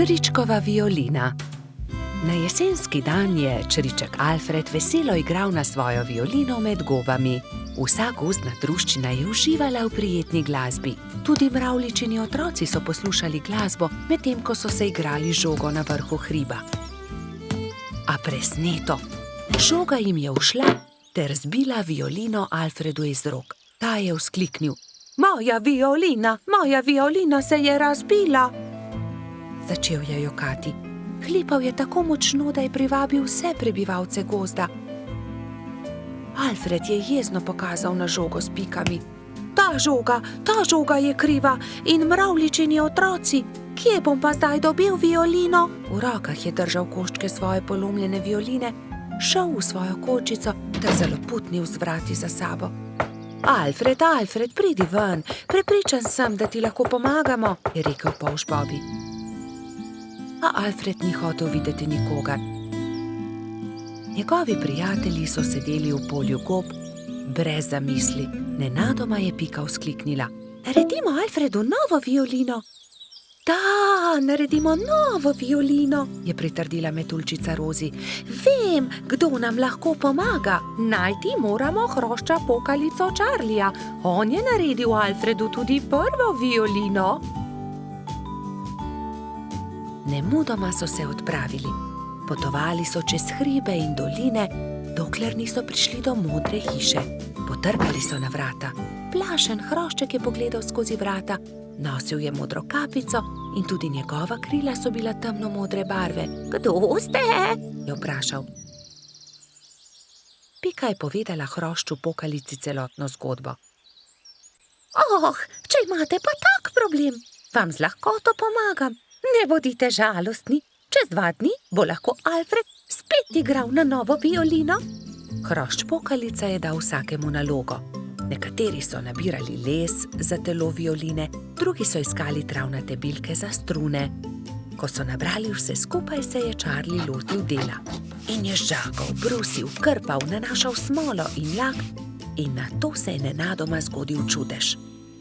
Čričkova violina. Na jesenski dan je čriček Alfred veselo igral na svojo violino med gobami. Vsa gozdna druščina je uživala v prijetni glasbi. Tudi mravljičini otroci so poslušali glasbo, medtem ko so se igrali žogo na vrhu hriba. A presneto, žoga jim je ušla ter zbila violino Alfredu iz rok. Ta je vzkliknil: moja violina se je razbila! Začel je jokati. Hlipal je tako močno, da je privabil vse prebivalce gozda. Alfred je jezno pokazal na žogo s pikami. Ta žoga je kriva in mravljičini otroci. Kje bom pa zdaj dobil violino? V rokah je držal koščke svoje polomljene violine, šel v svojo kočico ter zaloputnil z vrati za sabo. Alfred, pridi ven, prepričan sem, da ti lahko pomagamo, je rekel polž Bobby. A Alfred ni hotel videti nikogar. Njegovi prijatelji so sedeli v polju gob, brez zamisli. Nenadoma je Pika vzkliknila: naredimo Alfredu novo violino! Da, naredimo novo violino, je pritrdila metuljčica Rozi. Vem, kdo nam lahko pomaga. Najti moramo hrošča pokalico Charlija. On je naredil Alfredu tudi prvo violino. Nemudoma so se odpravili. Potovali so čez hribe in doline, dokler niso prišli do modre hiše. Potrkali so na vrata. Plašen hrošček je pogledal skozi vrata. Nosil je modro kapico in tudi njegova krila so bila temno-modre barve. Kdo ste? Je vprašal. Pika je povedala hrošču pokalici celotno zgodbo. Če imate pa tak problem, vam z lahkoto pomagam. Ne bodite žalostni, čez 2 dni bo lahko Alfred spet igral na novo violino. Hrošč pokalica je dal vsakemu nalogo. Nekateri so nabirali les za telo violine, drugi so iskali travnate bilke za strune. Ko so nabrali vse skupaj, se je Charlie lotil dela. In je žagal, brusil, krpal, nanašal smolo in lak in nato se je nenadoma zgodil čudež.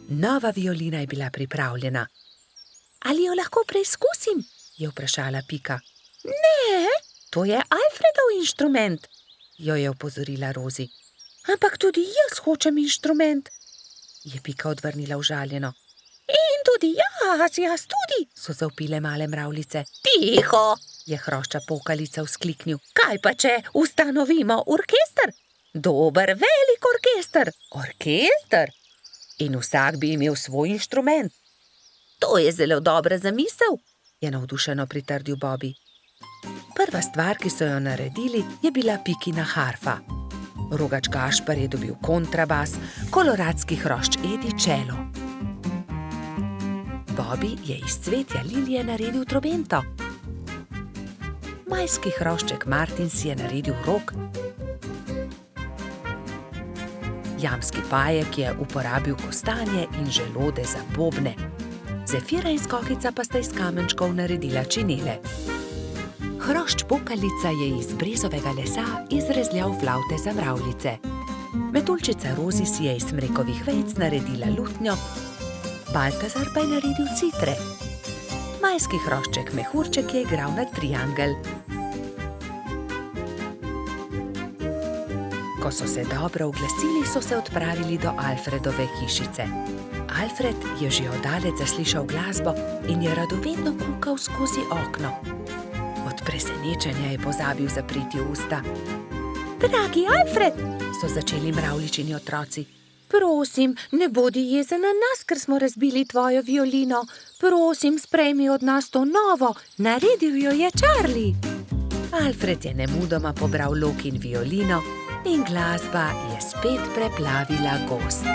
Nova violina je bila pripravljena. Ali jo lahko preizkusim? Je vprašala Pika. Ne, to je Alfredov inštrument, jo je opozorila Rozi. Ampak tudi jaz hočem inštrument, je Pika odvrnila užaljeno. In tudi jaz tudi, so zavpile male mravljice. Tiho, je hrošča pokalica vzkliknil. Kaj pa če ustanovimo orkester? Dober, velik orkester. Orkester? In vsak bi imel svoj inštrument. To je zelo dobra zamisel, je navdušeno pritrdil Bobby. Prva stvar, ki so jo naredili, je bila Pikina harfa. Rogač Gašper je dobil kontrabas, koloradski hrošč Edi čelo. Bobby je iz cvetja lilije naredil trobento. Majski hrošček Martin si je naredil rog. Jamski pajek je uporabil kostanje in želode za bobne. Zefira in Skokica pa sta iz kamenčkov naredila činele. Hrošč pokalica je iz brezovega lesa izrezljal flavte za mravljice. Metuljčica Rozi si je iz smrekovih vejic naredila lutnjo, Baltazar pa je naredil citre. Majski hrošček Mehurček je igral na triangel. Ko so se dobro oglasili, so se odpravili do Alfredove hišice. Alfred je že oddaleč zaslišal glasbo in je radovedno kukal skozi okno. Od presenečenja je pozabil zapreti usta. Dragi Alfred, so začeli mravljičini otroci. Prosim, ne bodi jezen na nas, ker smo razbili tvojo violino. Prosim, sprejmi od nas to novo, naredil jo je Charlie. Alfred je nemudoma pobral lok in violino in glasba je spet preplavila gozd.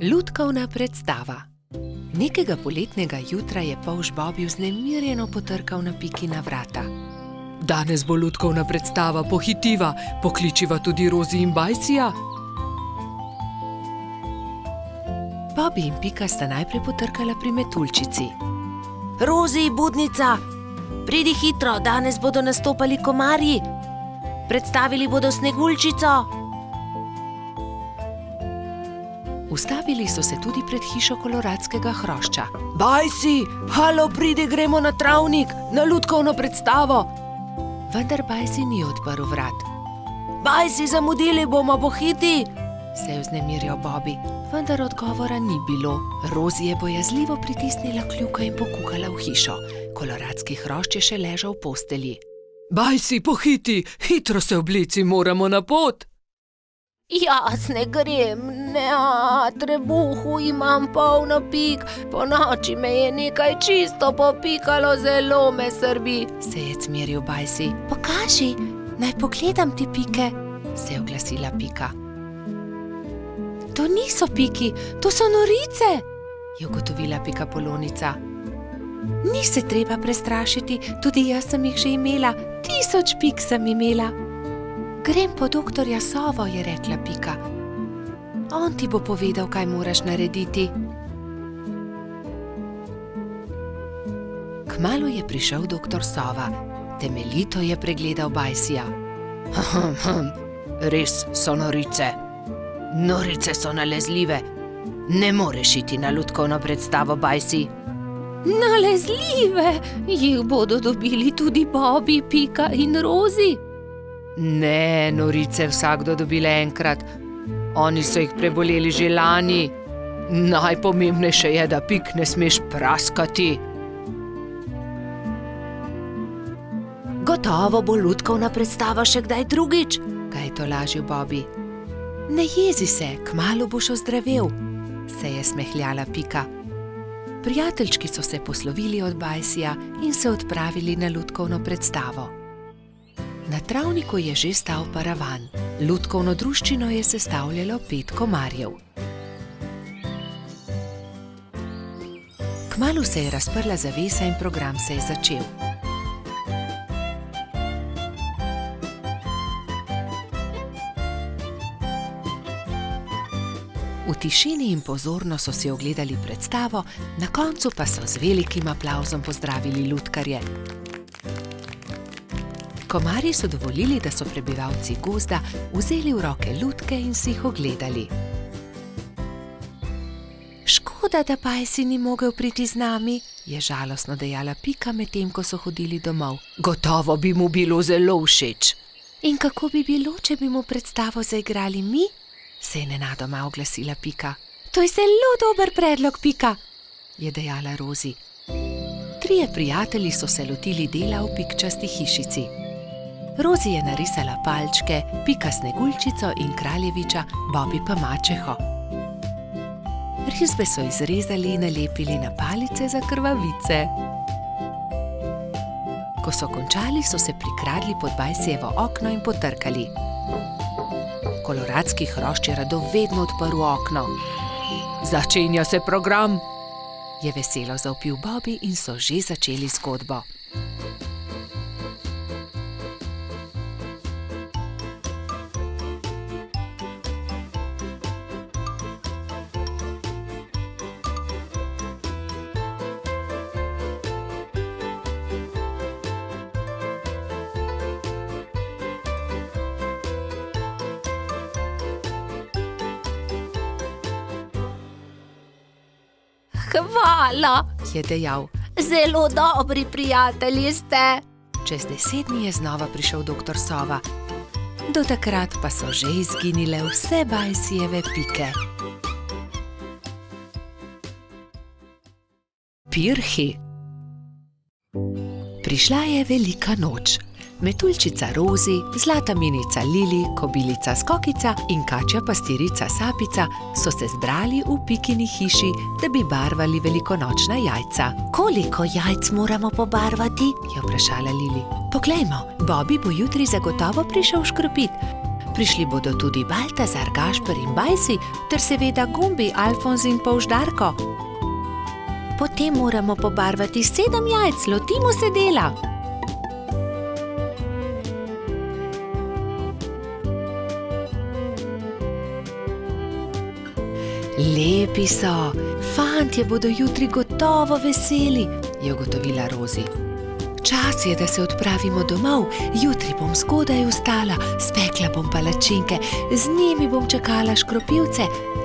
Lutkovna predstava. Nekega poletnega jutra je polž Bobby vznemirjeno potrkal na Pikina vrata. Danes bo lutkovna predstava, pohitiva, pokličiva tudi Rozi in Bajsija. Bobby in Pika sta najprej potrkala pri metuljčici. Rozi, budnica, pridi hitro, danes bodo nastopali komarji. Predstavili bodo Sneguljčico. Ustavili so se tudi pred hišo koloradskega hrošča. Bajsi, halo, pridi, gremo na travnik, na lutkovno predstavo. Vendar Bajsi ni odprl vrat. Bajsi, zamudili bomo, pohiti. Se je vznemirjal Bobby, vendar odgovora ni bilo. Rozi je bojazljivo pritisnila kljuka in pokukala v hišo. Koloradski hrošč je še ležal v postelji. Bajsi, pohiti, hitro se oblici, moramo na pot. Jaz ne grem, trebuhu imam polno pik, po noči me je nekaj čisto popikalo, zelo me srbi. Se je cmeril Bajsi. Pokaži, naj pogledam ti pike, se je oglasila Pika. To niso piki, to so norice, je ugotovila Pikapolonica. Ni se treba prestrašiti, tudi jaz sem jih že imela, 1000 pik sem imela. Grem po doktorja Sovo, je rekla Pika. On ti bo povedal, kaj moraš narediti. Kmalu je prišel doktor Sova. Temeljito je pregledal Bajsija. Res so norice. Norice so nalezljive. Ne moreš iti na lutkovno predstavo, Bajsi. Nalezljive? Jih bodo dobili tudi Bobby, Pika in Rozi? Ne, norice vsakdo dobile enkrat. Oni so jih preboleli že lani. Najpomembnejše je, da pik ne smeš praskati. Gotovo bo lutkovna predstava še kdaj drugič, ga je tolažil Bobby. Ne jezi se, kmalu boš ozdravel, se je smehljala Pika. Prijateljčki so se poslovili od Bajsija in se odpravili na lutkovno predstavo. Na travniku je že stal paravan. Lutkovno druščino je sestavljalo 5 komarjev. Kmalu se je razprla zavesa in program se je začel. V tišini in pozorno so si ogledali predstavo, na koncu pa so z velikim aplavzom pozdravili lutkarje. Komarji so dovolili, da so prebivalci gozda vzeli v roke lutke in si jih ogledali. Škoda, da Bajsi ni mogel priti z nami, je žalostno dejala Pika, medtem ko so hodili domov. Gotovo bi mu bilo zelo všeč. In kako bi bilo, če bi mu predstavo zaigrali mi? Se je nenadoma oglasila Pika. To je zelo dober predlog, Pika, je dejala Rozi. 3 prijatelji so se lotili dela v pikčasti hišici. Rozi je narisala palčke, Pika Sneguljčico in kraljeviča, Bobby pa mačeho. Risbe so izrezali in nalepili na palice za krvavice. Ko so končali, so se prikradli pod Bajsijevo okno in potrkali. Koloradski hrošč je radovedno odprl okno. Začenja se program, je veselo zavpil Bobby in so že začeli zgodbo. Hvala, je dejal. Zelo dobri prijatelji ste. Čez 10 dni je znova prišel doktor Sova. Do takrat pa so že izginile vse Bajsijeve pike. Pirhi. Prišla je velika noč. Metuljčica Rozi, zlata minica Lili, kobilica Skokica in kačja pastirica Sapica so se zbrali v Pikini hiši, da bi barvali velikonočna jajca. Koliko jajc moramo pobarvati? Je vprašala Lili. Poglejmo, Bobby bo jutri zagotovo prišel škropit. Prišli bodo tudi Baltazar, Gašper in Bajsi, ter seveda Gumbi, Alfonz in Polždarko. Potem moramo pobarvati 7 jajc, lotimo se dela. Lepi so, fantje bodo jutri gotovo veseli, je ugotovila Rozi. Čas je, da se odpravimo domov, jutri bom zgodaj vstala, spekla bom palačinke, z njimi bom čakala škropivce,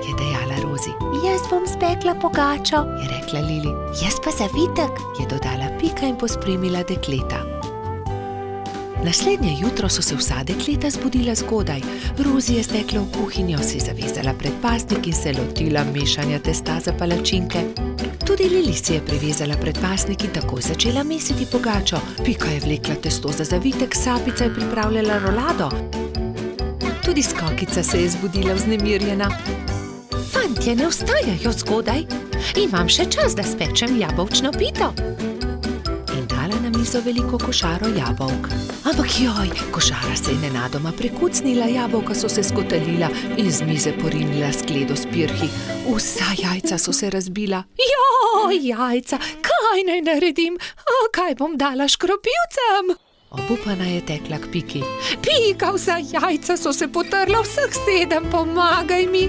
je dejala Rozi. Jaz bom spekla pogačo, je rekla Lili. Jaz pa zavitek, je dodala Pika in pospremila dekleta. Naslednje jutro so se vsa dekleta zbudila zgodaj. Rozi je stekla v kuhinjo, si zavezala predpasnik in se lotila mešanja testa za palačinke. Tudi Lili si je privezala predpasnik in takoj začela mesiti pogačo. Pika je vlekla testo za zavitek, Sapica je pripravljala rolado. Tudi Skokica se je zbudila vznemirjena. Fantje ne vstajajo zgodaj, imam še čas, da spečem jabolčno pito. In dala na mizo veliko košaro jabolk. Ampak joj, košara se je nenadoma prekucnila, jabolka so se skotalila in z mize porinila skledo s pirhi. Vsa jajca so se razbila. Joj, jajca, kaj naj naredim? Kaj bom dala škropivcem? Obupana je tekla k Piki. Pika, vsa jajca so se potrla, vseh 7, pomagaj mi.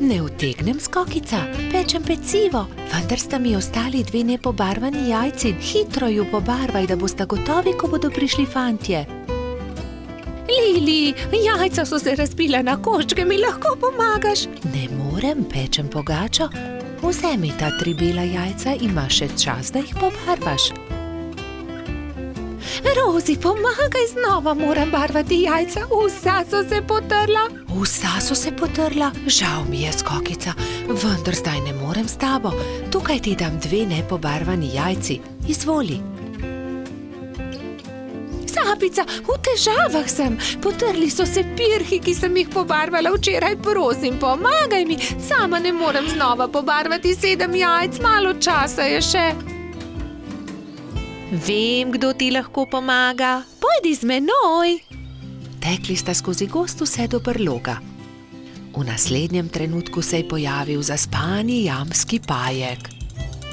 Ne utegnem, Skokica, pečem pecivo, vendar sta mi ostali 2 nepobarvani jajci. Hitro ju pobarvaj, da bosta gotovi, ko bodo prišli fantje. Lili, jajca so se razbila na koščke, mi lahko pomagaš? Ne morem, pečem pogačo. Vzemi ta 3 bela jajca, imaš še čas, da jih pobarvaš. Rozi, pomagaj, znova moram barvati jajca, vsa so se potrla. Vsa so se potrla? Žal mi je, Skokica, vendar zdaj ne morem s tabo. Tukaj ti dam 2 nepobarvani jajci, izvoli. Sapica, v težavah sem, potrli so se pirhi, ki sem jih pobarvala včeraj, prosim, pomagaj mi, sama ne morem znova pobarvati 7 jajc, malo časa je še. Vem, kdo ti lahko pomaga. Pojdi z menoj. Tekli sta skozi gozd vse do brloga. V naslednjem trenutku se je pojavil zaspani jamski Pajek.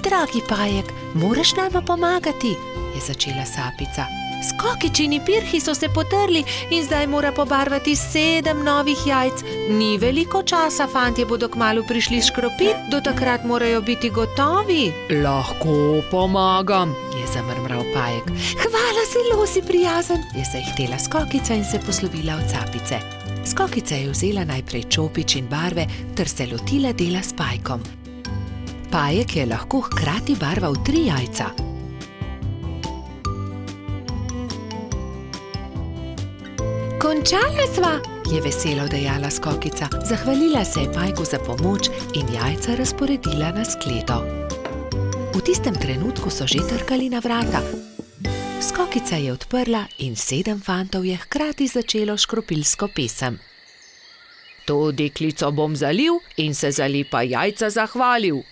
Dragi Pajek, moraš nama pomagati, je začela Sapica. Skokičini pirhi so se potrli in zdaj mora pobarvati 7 novih jajc. Ni veliko časa, fantje bodo kmalu prišli škropit, do takrat morajo biti gotovi. Lahko pomagam, je zamrmral Pajek. Hvala, zelo si prijazen, je zahtela Skokica in se poslovila od Sapice. Skokica je vzela najprej čopič in barve ter se lotila dela s Pajkom. Pajek je lahko hkrati barval 3 jajca. Končala sva, je veselo dejala Skokica. Zahvalila se je Pajku za pomoč in jajca razporedila na skledo. V tistem trenutku so že trkali na vrata. Skokica je odprla in 7 fantov je hkrati začelo škropilsko pesem. To deklico bom zalil in se za lepa jajca zahvalil.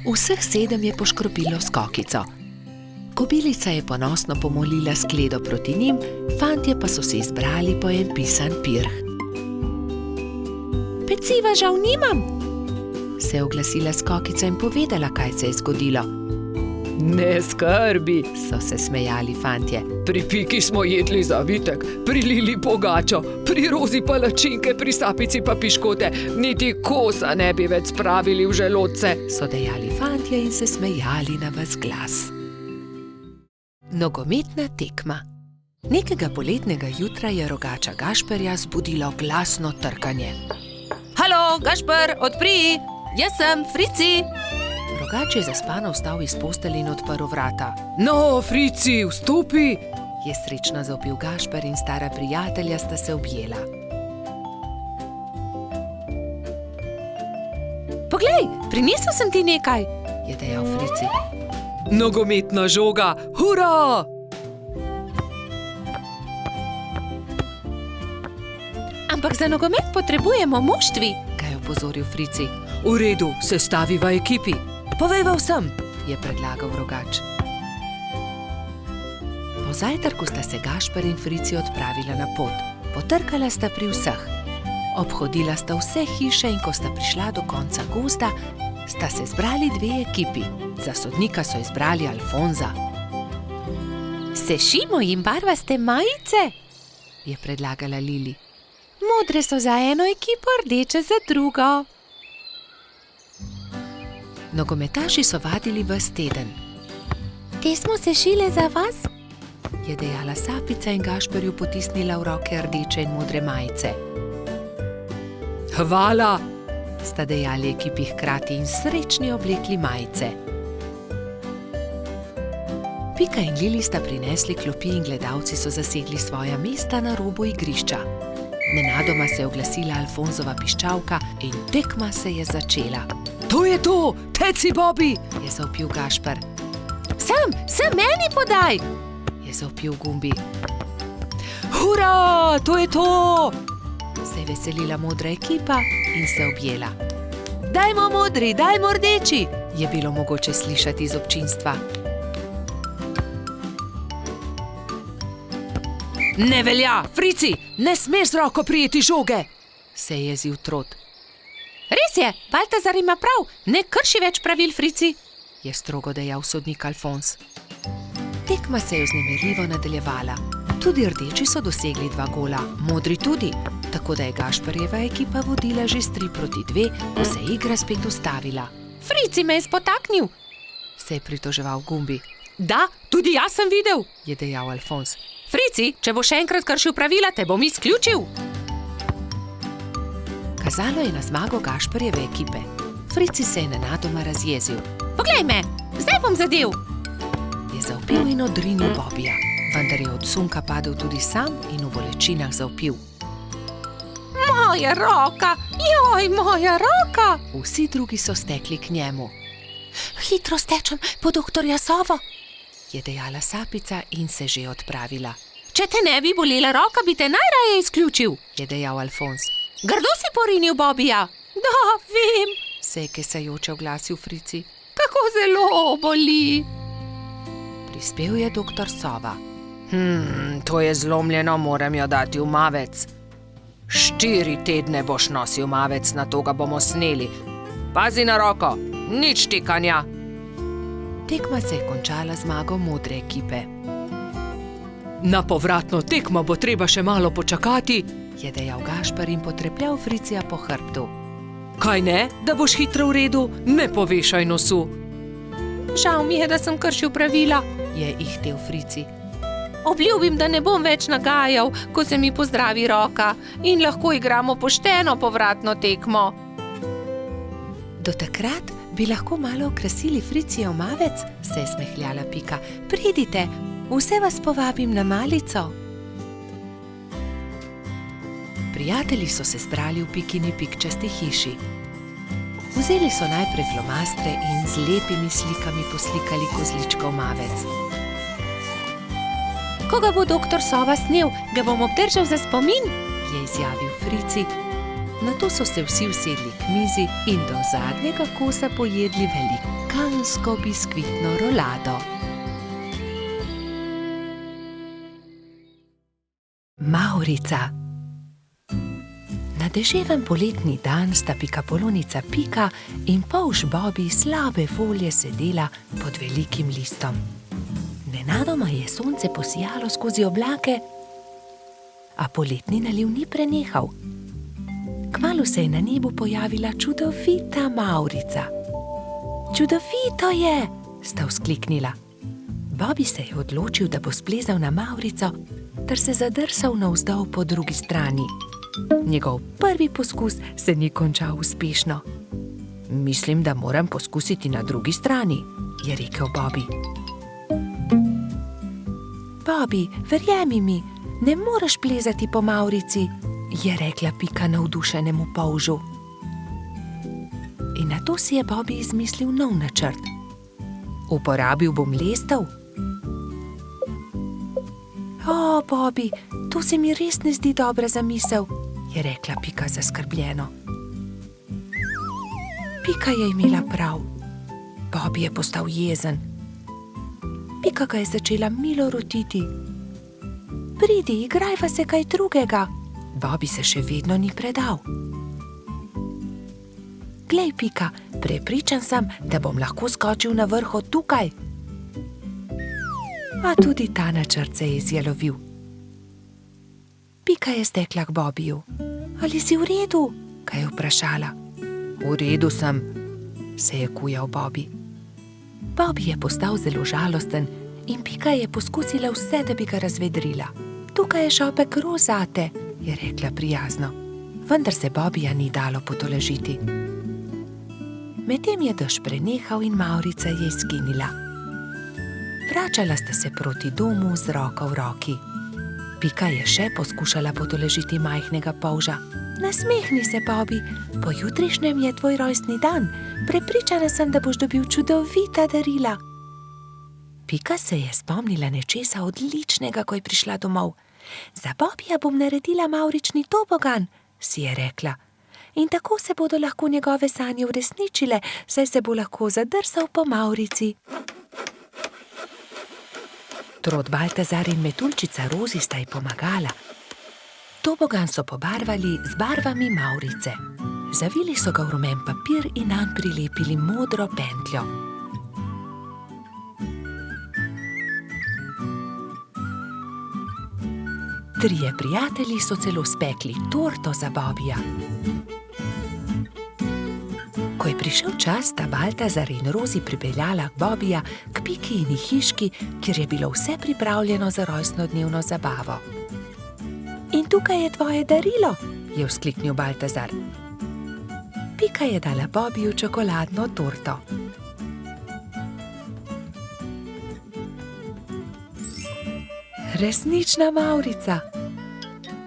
Vseh 7 je poškropilo Skokico. Kobilica je ponosno pomolila skledo proti njim, fantje pa so se izbrali po en pisan pirh. Peciva žal nimam, se je oglasila Skokica in povedala, kaj se je zgodilo. Ne skrbi, so se smejali fantje. Pri Piki smo jedli zavitek, pri Lili pogačo, pri Rozi palačinke, pri Sapici pa piškote. Niti kosa ne bi več spravili v želodce, so dejali fantje in se smejali na ves glas. Nogometna tekma. Nekega poletnega jutra je rogača Gašperja zbudilo glasno trkanje. Halo, Gašper, odpri! Jaz sem, Frici! Rogač je zaspano vstal iz postelje in odprl vrata. No, Frici, vstopi! Je srečno zavpil Gašper in stara prijatelja sta se objela. Poglej, prinesel sem ti nekaj, je dejal Frici. Nogometna žoga, hura! Ampak za nogomet potrebujemo moštvi, ga je opozoril Frici. V redu, sestaviva ekipi. Povejva vsem, je predlagal rogač. Po zajtrku sta se Gašper in Frici odpravila na pot. Potrkala sta pri vseh. Obhodila sta vse hiše in ko sta prišla do konca gozda, sta se zbrali 2 ekipi. Za sodnika so izbrali Alfonza. Sešimo jim barvaste majice, je predlagala Lili. Modre so za eno ekipo, rdeče za drugo. Nogometaši so vadili ves teden. Te smo se šile za vas? Je dejala Sapica in Gašperju potisnila v roke rdeče in modre majice. Hvala, sta dejali ekipi hkrati in srečni oblekli majice. Pika in Lili sta prinesli klopi in gledalci so zasedli svoja mesta na robu igrišča. Nenadoma se je oglasila Alfonzova piščalka in tekma se je začela. To je to, teci Bobby, je zavpil Gašper. Sem meni podaj, je zavpil Gumbi. Hura, to je to! Se je veselila modra ekipa in se objela. Dajmo modri, dajmo rdeči, je bilo mogoče slišati iz občinstva. Ne velja, Frici, ne smeš z roko prijeti žoge, se je jezil Trot. Res je, Baltazar ima prav, ne krši več pravil, Frici, je strogo dejal sodnik Alfons. Tekma se je vznemirljivo nadaljevala. Tudi rdeči so dosegli 2 gola, modri tudi, tako da je Gašperjeva ekipa vodila že s 3-2, ko se je igra spet ustavila. Frici me je spotaknil, se je pritoževal Gumbi. Da, tudi jaz sem videl, je dejal Alfons. Frici, če bo še enkrat kršil pravila, te bom izključil. Kazalo je na zmago Gašperjeve ekipe. Frici se je nenadoma razjezil. Poglej me, zdaj bom zadev, je zavpil in odrinil Bobija, vendar je od sunka padel tudi sam in v bolečinah zavpil. Moja roka, joj, moja roka! Vsi drugi so stekli k njemu. Hitro stečem po doktorja Sovo, je dejala Sapica in se že odpravila. Če te ne bi bolela roka, bi te najraje izključil, je dejal Alfons. Grdo si porinil Bobija. Da, vem, se je kesajoče oglasil Frici. Kako zelo boli. Prispel je doktor Sova. To je zlomljeno, moram jo dati v mavec. 4 tedne boš nosil mavec, na to ga bomo sneli. Pazi na roko, nič tikanja. Tekma se je končala zmago modre ekipe. Na povratno tekmo bo treba še malo počakati, je dejal Gašper in potrepljal Fricija po hrbtu. Kaj ne, da boš hitro v redu, ne povešaj nosu. Žal mi je, da sem kršil pravila, je ihtel Frici. Obljubim, da ne bom več nagajal, ko se mi pozdravi roka in lahko igramo pošteno povratno tekmo. Do takrat bi lahko malo okrasili Fricijev mavec, se je smehljala Pika. Pridite, vse vas povabim na malico. Prijatelji so se zbrali v Pikini pikčasti hiši. Vzeli so najprej flomastre in z lepimi slikami poslikali kozličkov mavec. Ko ga bo doktor Sova snel, ga bom obdržal za spomin, je izjavil Frici. Nato so se vsi usedli k mizi in do zadnjega kosa pojedli velikansko biskvitno rolado. Mavrica. Na deževen poletni dan sta pikapolonica Pika in polž Bobby slabe volje sedela pod velikim listom. Nenadoma je sonce posijalo skozi oblake, a poletni naliv ni prenehal. Kmalu se je na nebu pojavila čudovita Mavrica. Čudovito je, sta vzkliknila. Bobby se je odločil, da bo splezal na Mavrico, ter se zadrsal navzdol po drugi strani. Njegov prvi poskus se ni končal uspešno. Mislim, da moram poskusiti na drugi strani, je rekel Bobby. Bobby, verjemi mi, ne moreš plezati po Mavrici, je rekla Pika navdušenemu polžu. In nato si je Bobby izmislil nov načrt. Uporabil bom lestev. O, Bobby, to se mi res ne zdi dobra zamisel, je rekla Pika zaskrbljeno. Pika je imela prav. Bobby je postal jezen. Pika ga je začela milo rotiti. Pridi, igrajva se kaj drugega. Bobby se še vedno ni predal. Glej, Pika, prepričan sem, da bom lahko skočil na vrh od tukaj. A tudi ta načrt se je izjalovil. Pika je stekla k Bobbyju. Ali si v redu? Kaj je vprašala. V redu sem, se je kujal Bobby. Bobby je postal zelo žalosten in Pika je poskusila vse, da bi ga razvedrila. Tukaj je šopek rož zate, je rekla prijazno, vendar se Bobbyja ni dalo potolažiti. Medtem je dež prenehal in Mavrica je izginila. Vračala sta se proti domu z roko v roki. Pika je še poskušala potolažiti majhnega polža. Nasmehni se, Bobby, pojutrišnjem je tvoj rojstni dan. Prepričana sem, da boš dobil čudovita darila. Pika se je spomnila nečesa odličnega, ko je prišla domov. Za Bobbyja bom naredila mavrični tobogan, si je rekla. In tako se bodo lahko njegove sanje uresničile, saj se bo lahko zadrsal po Mavrici. Trod Baltazar in metuljčica Rozi sta ji pomagala. Tobogan so pobarvali z barvami Mavrice. Zavili so ga v rumen papir in nanj prilepili modro pentljo. Trije prijatelji so celo spekli torto za Bobbyja. Ko je prišel čas, sta Baltazar in Rozi pripeljala Bobbyja k Pikijini hiški, kjer je bilo vse pripravljeno za rojstnodnevno zabavo. In tukaj je tvoje darilo, je vzkliknil Baltazar. Pika je dala Bobbyju čokoladno torto. Resnična Mavrica.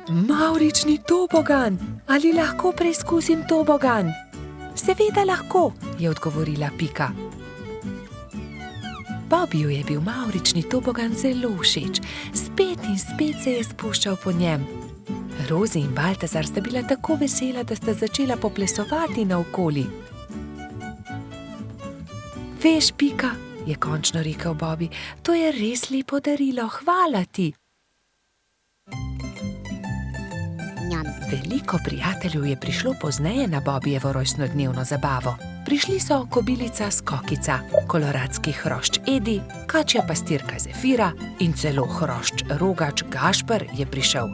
Mavrični tobogan. Ali lahko preizkusim tobogan? Seveda lahko, je odgovorila Pika. Bobbyju je bil mavrični tobogan zelo všeč. Spet in spet se je spuščal po njem. Rozi in Baltazar sta bila tako vesela, da sta začela poplesovati naokoli. Veš, Pika, je končno rekel Bobby, to je res lepo darilo, hvala ti. Veliko prijateljev je prišlo pozneje na Bobbyjevo rojstnodnevno zabavo. Prišli so kobilica Skokica, koloradski hrošč Edi, kačja pastirka Zefira in celo hrošč Rogač Gašper je prišel.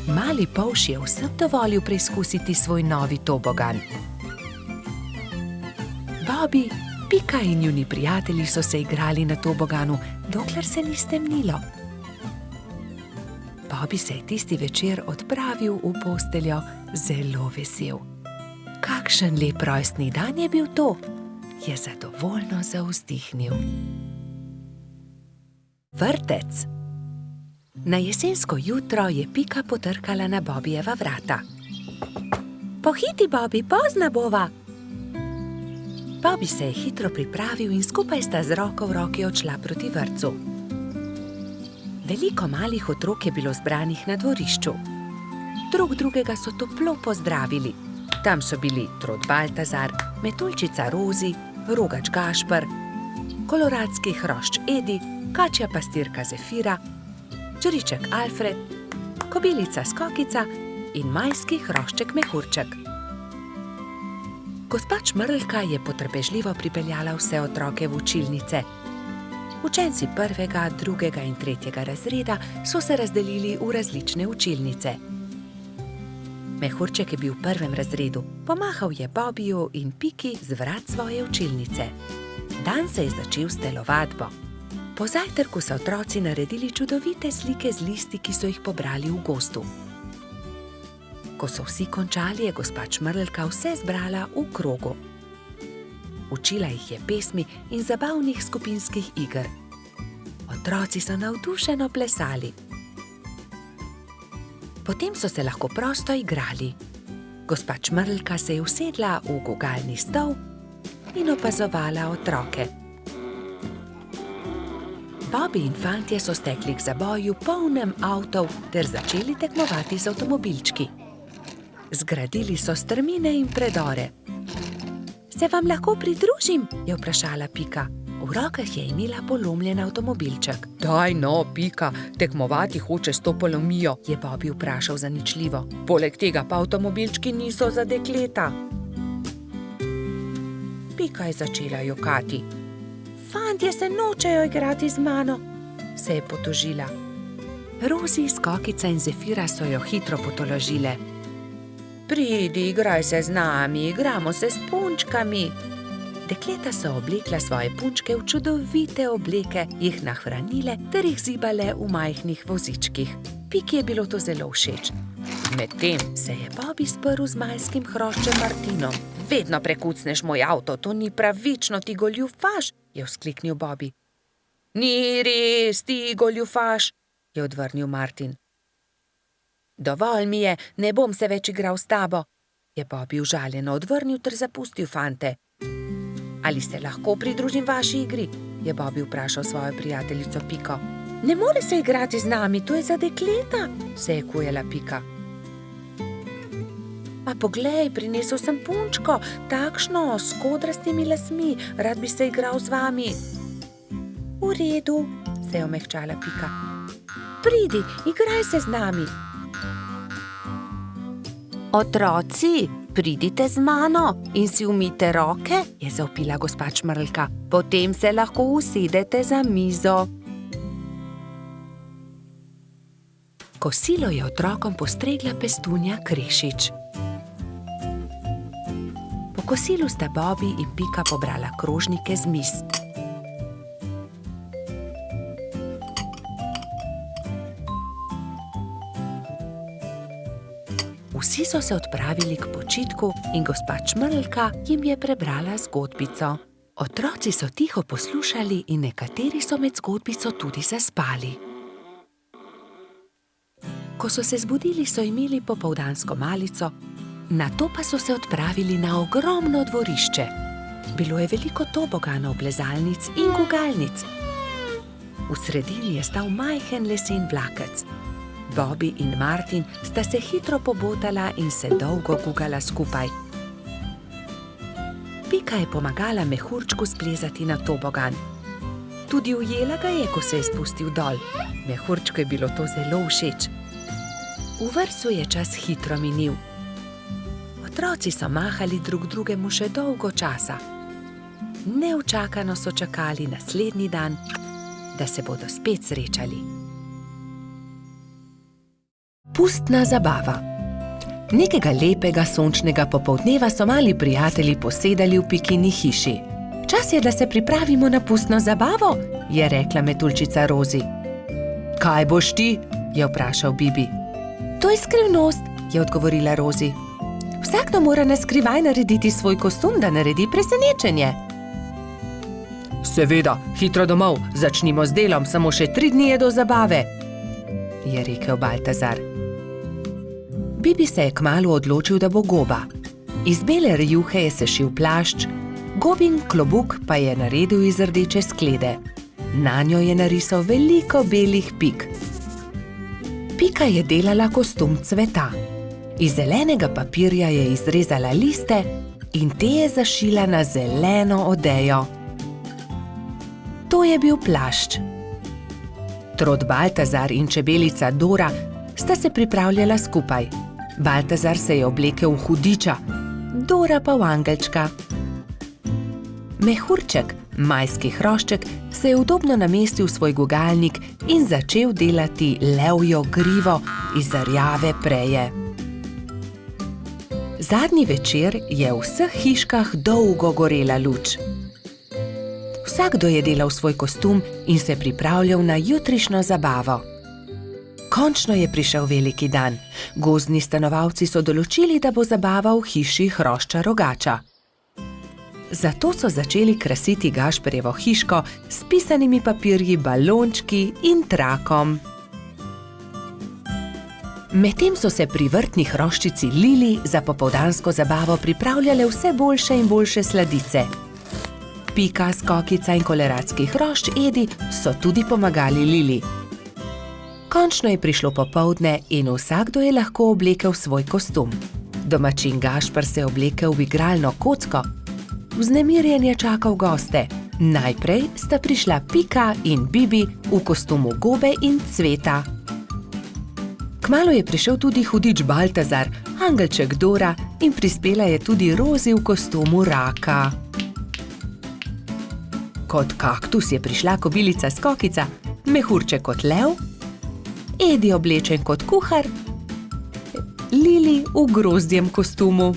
Mali polž je vsem dovolil preizkusiti svoj novi tobogan. Bobby, Pika in njuni prijatelji so se igrali na toboganu, dokler se ni stemnilo. Bobby se je tisti večer odpravil v posteljo zelo vesel. Kakšen lep rojstni dan je bil to, je zadovoljno zavzdihnil. Vrtec. Na jesensko jutro je Pika potrkala na Bobbyjeva vrata. Pohiti, Bobby, pozna bova. Bobby se je hitro pripravil in skupaj sta z roko v roki odšla proti vrtcu. Veliko malih otrok je bilo zbranih na dvorišču. Drug drugega so toplo pozdravili. Tam so bili Trod Baltazar, metuljčica Rozi, Rogač Gašper, koloradski hrošč Edi, kačja pastirka Zefira, čriček Alfred, kobilica Skokica in majski hrošček Mehurček. Gospa Čmrlka je potrpežljivo pripeljala vse otroke v učilnice. Učenci 1., 2. in 3. razreda so se razdelili v različne učilnice. Mehurček je bil v 1. razredu, pomahal je Bobbyju in Piki z vrat svoje učilnice. Dan se je začel s telovadbo. Po zajtrku so otroci naredili čudovite slike z listi, ki so jih pobrali v gozdu. Ko so vsi končali, je gospa Čmrlka vse zbrala v krogu. Učila jih je pesmi in zabavnih skupinskih iger. Otroci so navdušeno plesali. Potem so se lahko prosto igrali. Gospa Čmrlka se je usedla v gugalni stol in opazovala otroke. Bobby in fantje so stekli k zaboju polnem avtov ter začeli tekmovati z avtomobilčki. Zgradili so strmine in predore. Se vam lahko pridružim? Je vprašala Pika. V rokah je imela polomljen avtomobilček. Daj no, Pika, tekmovati hoče s to polomijo, je Bobby vprašal zaničljivo. Poleg tega pa avtomobilčki niso za dekleta. Pika je začela jokati. Fantje se nočejo igrati z mano, se je potožila. Rozi, Skokica in Zefira so jo hitro potolažile. Pridi, igraj se z nami, igramo se s punčkami. Dekleta so oblekla svoje punčke v čudovite obleke, jih nahranile ter jih zibale v majhnih vozičkih. Piki je bilo to zelo všeč. Medtem se je Bobby sprl z majskim hroščem Martinom. Vedno prekucneš moj avto, to ni pravično, ti goljufaš, je vzkliknil Bobby. Ni res, ti goljufaš, je odvrnil Martin. Dovolj mi je, ne bom se več igral s tabo, je Bobby užaljeno odvrnil ter zapustil fante. Ali se lahko pridružim vaši igri, je Bobby vprašal svojo prijateljico Piko. Ne more se igrati z nami, to je za dekleta, se je kujala Pika. A poglej, prinesel sem punčko, takšno, s kodrastimi lasmi, rad bi se igral z vami. V redu, se je omehčala Pika. Pridi, igraj se z nami. Otroci, pridite z mano in si umijte roke, je zavpila gospa Čmrlka. Potem se lahko usedete za mizo. Kosilo je otrokom postregla pestunja Krešič. Po kosilu sta Bobby in Pika pobrala krožnike z miz. Vsi so se odpravili k počitku in gospa Čmrlka jim je prebrala zgodbico. Otroci so tiho poslušali in nekateri so med zgodbico tudi zaspali. Ko so se zbudili, so imeli popoldansko malico, nato pa so se odpravili na ogromno dvorišče. Bilo je veliko toboganov, plezalnic in gugalnic. V sredini je stal majhen lesen vlakec. Bobby in Martin sta se hitro pobotala in se dolgo gugala skupaj. Pika je pomagala mehurčku splezati na tobogan. Tudi ujela ga je, ko se je spustil dol. Mehurčku je bilo to zelo všeč. V vrtcu je čas hitro minil. Otroci so mahali drug drugemu še dolgo časa. Neučakano so čakali naslednji dan, da se bodo spet srečali. Pustna zabava. Nekega lepega sončnega popoldneva so mali prijatelji posedali v Pikini hiši. Čas je, da se pripravimo na pustno zabavo, je rekla metuljčica Rozi. Kaj boš ti? Je vprašal Bibi. To je skrivnost, je odgovorila Rozi. Vsakdo mora na skrivaj narediti svoj kostum, da naredi presenečenje. Seveda, hitro domov, začnimo z delom, samo še 3 dni je do zabave, je rekel Baltazar. Bibi se je kmalu odločil, da bo goba. Iz bele rjuhe je sešil plašč, gobin klobuk pa je naredil iz rdeče sklede. Nanjo je narisal veliko belih pik. Pika je delala kostum cveta. Iz zelenega papirja je izrezala liste in te je zašila na zeleno odejo. To je bil plašč. Trod Baltazar in čebelica Dora sta se pripravljala skupaj. Baltazar se je oblekel v hudiča, Dora pa v angelčka. Mehurček, majski hrošček, se je udobno namestil v svoj gugalnik in začel delati levjo grivo iz rjave preje. Zadnji večer je v vseh hiškah dolgo gorela luč. Vsakdo je delal svoj kostum in se pripravljal na jutrišnjo zabavo. Končno je prišel veliki dan. Gozdni stanovalci so določili, da bo zabava v hiši hrošča Rogača. Zato so začeli krasiti Gašperjevo hiško s pisanimi papirji, balončki in trakom. Medtem so se pri vrtni hroščici Lili za popoldansko zabavo pripravljale vse boljše in boljše sladice. Pika, Skokica in koleratski hrošč Edi so tudi pomagali Lili. Končno je prišlo popoldne in vsakdo je lahko oblekel svoj kostum. Domačin Gašper se je oblekel v igralno kocko. Vznemirjen je čakal goste. Najprej sta prišla Pika in Bibi v kostumu gobe in cveta. Kmalu je prišel tudi hudič Baltazar, angelček Dora in prispela je tudi Rozi v kostumu raka. Kot kaktus je prišla kobilica Skokica, mehurček kot lev Edi oblečen kot kuhar, Lili v grozdjem kostumu.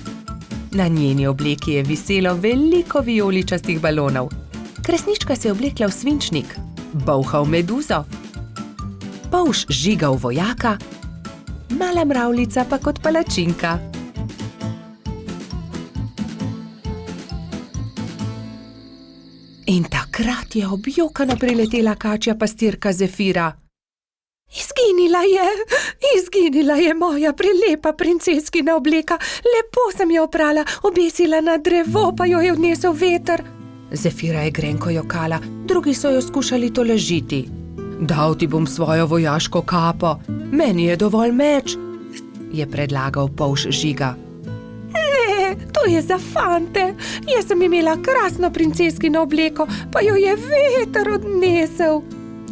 Na njeni obleki je viselo veliko vijoličastih balonov. Kresnička se je oblekla v svinčnik, Bolha v meduzo, Polž Žiga v vojaka, Mala mravljica pa kot palačinka. In takrat je objokano priletela kačja pastirka Zefira. Izginila je moja prelepa princeskina obleka. Lepo sem jo oprala, obesila na drevo, pa jo je odnesel veter. Zefira je grenko jokala, drugi so jo skušali tolažiti. Dal ti bom svojo vojaško kapo, meni je dovolj meč, je predlagal Polž Žiga. Ne, to je za fante. Jaz sem imela krasno princeskino obleko, pa jo je veter odnesel.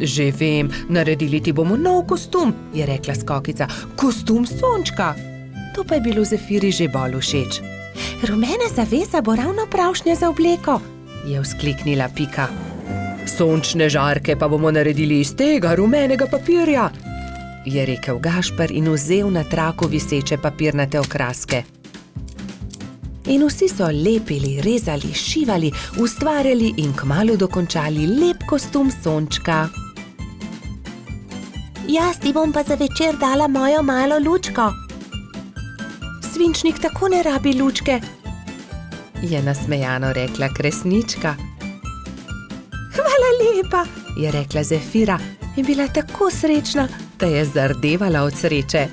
Že vem, naredili ti bomo nov kostum, je rekla Skokica. Kostum sončka. To pa je bilo Zefiri že bolj všeč. Rumena zavesa bo ravno pravšnja za obleko, je vzkliknila Pika. Sončne žarke pa bomo naredili iz tega rumenega papirja, je rekel Gašper in vzel na traku viseče papirnate okraske. In vsi so lepili, rezali, šivali, ustvarjali in kmalu dokončali lep kostum sončka. Jaz ti bom pa za večer dala mojo malo lučko. Svinčnik tako ne rabi lučke, je nasmejano rekla Kresnička. Hvala lepa, je rekla Zefira in bila tako srečna, da je zardevala od sreče.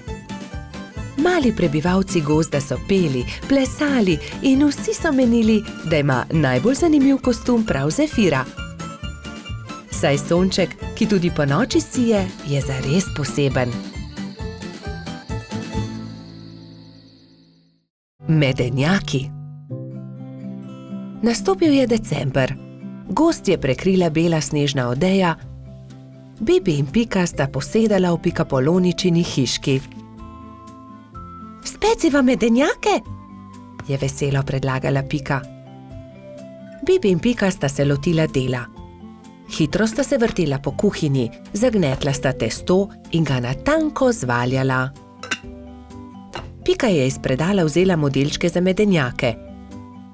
Mali prebivalci gozda so peli, plesali in vsi so menili, da ima najbolj zanimiv kostum prav Zefira. Saj sonček, ki tudi po noči sije, je zares poseben. Medenjaki. Nastopil je december. Gozd je prekrila bela snežna odeja. Bibi in Pika sta posedala v Pikapoloničini hiški. Speciva medenjake, je veselo predlagala Pika. Bibi in Pika sta se lotila dela. Hitro sta se vrtela po kuhinji, zagnetla sta testo in ga na tanko zvaljala. Pika je iz predala vzela modelčke za medenjake.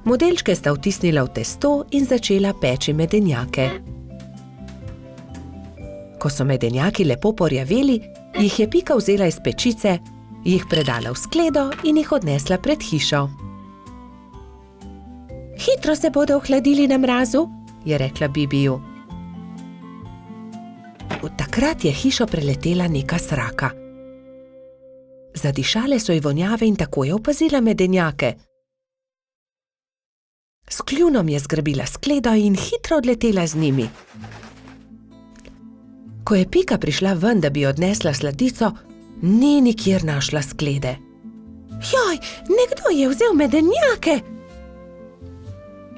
Modelčke sta vtisnila v testo in začela peči medenjake. Ko so medenjaki lepo porjaveli, jih je Pika vzela iz pečice, jih predala v skledo in jih odnesla pred hišo. Hitro se bodo ohladili na mrazu, je rekla Bibiju. Takrat je hišo preletela neka sraka. Zadišale so ji vonjave in tako je opazila medenjake. S kljunom je zgrabila skledo in hitro odletela z njimi. Ko je Pika prišla ven, da bi odnesla sladico, ni nikjer našla sklede. Joj, nekdo je vzel medenjake,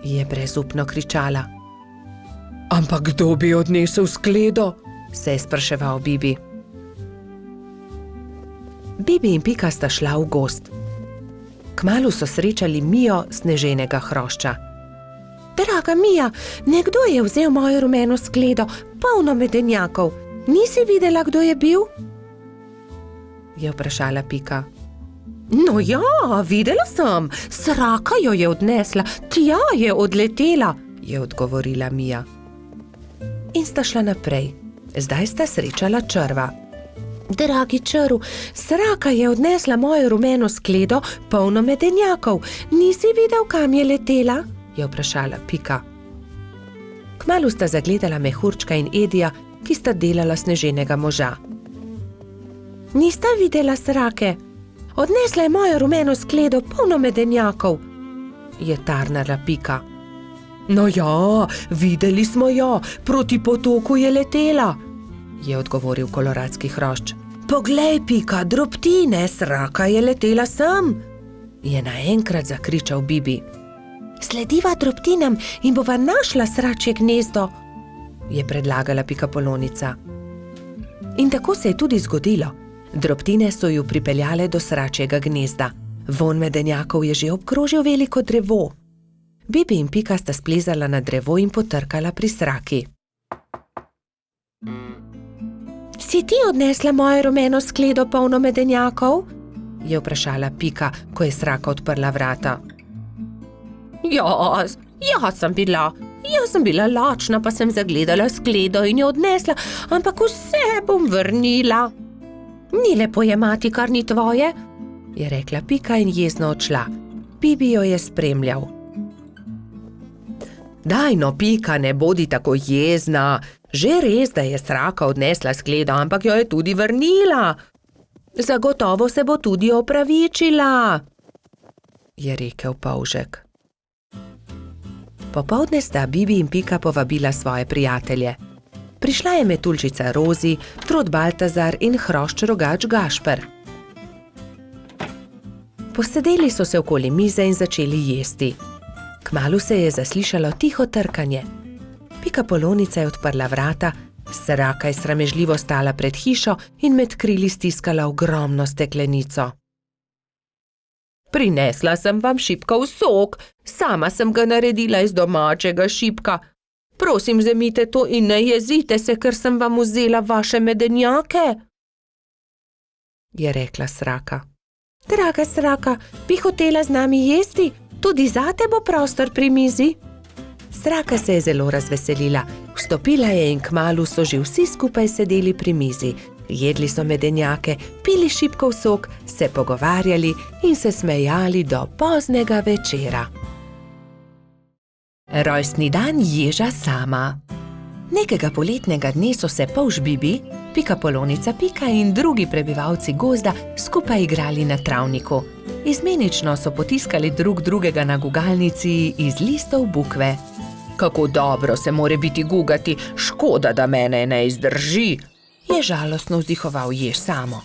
je brezupno kričala. Ampak kdo bi odnesel skledo? Se je spraševal Bibi. Bibi in Pika sta šla v gozd. Kmalu so srečali Mijo sneženega hrošča. Draga Mija, nekdo je vzel mojo rumeno skledo, polno medenjakov. Nisi videla, kdo je bil? Je vprašala Pika. No ja, videla sem, sraka jo je odnesla, tja je odletela, je odgovorila Mija. In sta šla naprej. Zdaj sta srečala črva. Dragi črv, sraka je odnesla mojo rumeno skledo, polno medenjakov. Nisi videl, kam je letela? Je vprašala Pika. Kmalu sta zagledala Mehurčka in Edija, ki sta delala sneženega moža. Nista videla srake? Odnesla je mojo rumeno skledo, polno medenjakov, je tarnala Pika. No ja, videli smo jo, proti potoku je letela, je odgovoril koloradski hrošč. Poglej, Pika, drobtine, sraka je letela sem, je naenkrat zakričal Bibi. Slediva drobtinam in bova našla sračje gnezdo, je predlagala Pikapolonica. In tako se je tudi zgodilo. Drobtine so ju pripeljale do sračjega gnezda. Vonj medenjakov je že obkrožil veliko drevo. Bibi in Pika sta splezala na drevo in potrkala pri sraki. Si ti odnesla mojo rumeno skledo polno medenjakov? Je vprašala Pika, ko je Sraka odprla vrata. Jaz sem bila lačna, pa sem zagledala skledo in jo odnesla, ampak vse bom vrnila. Ni lepo jemati, kar ni tvoje, je rekla Pika in jezno odšla. Bibi jo je spremljal. Daj no, Pika, ne bodi tako jezna. Že res, da je Sraka odnesla skledo, ampak jo je tudi vrnila. Zagotovo se bo tudi opravičila, je rekel polžek. Popoldne sta Bibi in Pika povabila svoje prijatelje. Prišla je metuljčica Rozi, Trod Baltazar in hrošč rogač Gašper. Posedeli so se okoli mize in začeli jesti. Kmalu se je zaslišalo tiho trkanje. Pika Polonica je odprla vrata, Sraka je sramežljivo stala pred hišo in med krili stiskala ogromno steklenico. Prinesla sem vam šipkov sok, sama sem ga naredila iz domačega šipka. Prosim, vzemite to in ne jezite se, ker sem vam vzela vaše medenjake, je rekla Sraka. Draga Sraka, bi hotela z nami jesti? Tudi zate bo prostor pri mizi. Sraka se je zelo razveselila. Vstopila je in kmalu so že vsi skupaj sedeli pri mizi. Jedli so medenjake, pili šipkov sok, se pogovarjali in se smejali do poznega večera. Rojstni dan ježa Sama. Nekega poletnega dne so se polž Bibi, Pika Polonica Pika in drugi prebivalci gozda skupaj igrali na travniku. Izmenično so potiskali drug drugega na gugalnici iz listov bukve. Kako dobro se more biti gugati, škoda, da mene ne izdrži, je žalostno vzdihoval jež Samo.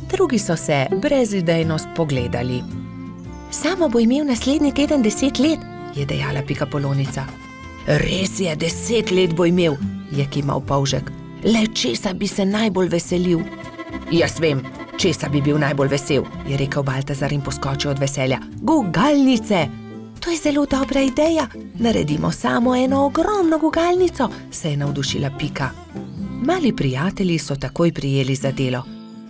Drugi so se brezidejno spogledali. Samo bo imel naslednji teden 10 let, je dejala Pika Polonica. Res je, 10 let bo imel, je kimal polžek. Le česa bi se najbolj veselil? Jaz vem, česa bi bil najbolj vesel, je rekel Baltazar in poskočil od veselja. Gugalnice! To je zelo dobra ideja. Naredimo samo eno ogromno gugalnico, se je navdušila Pika. Mali prijatelji so takoj prijeli za delo.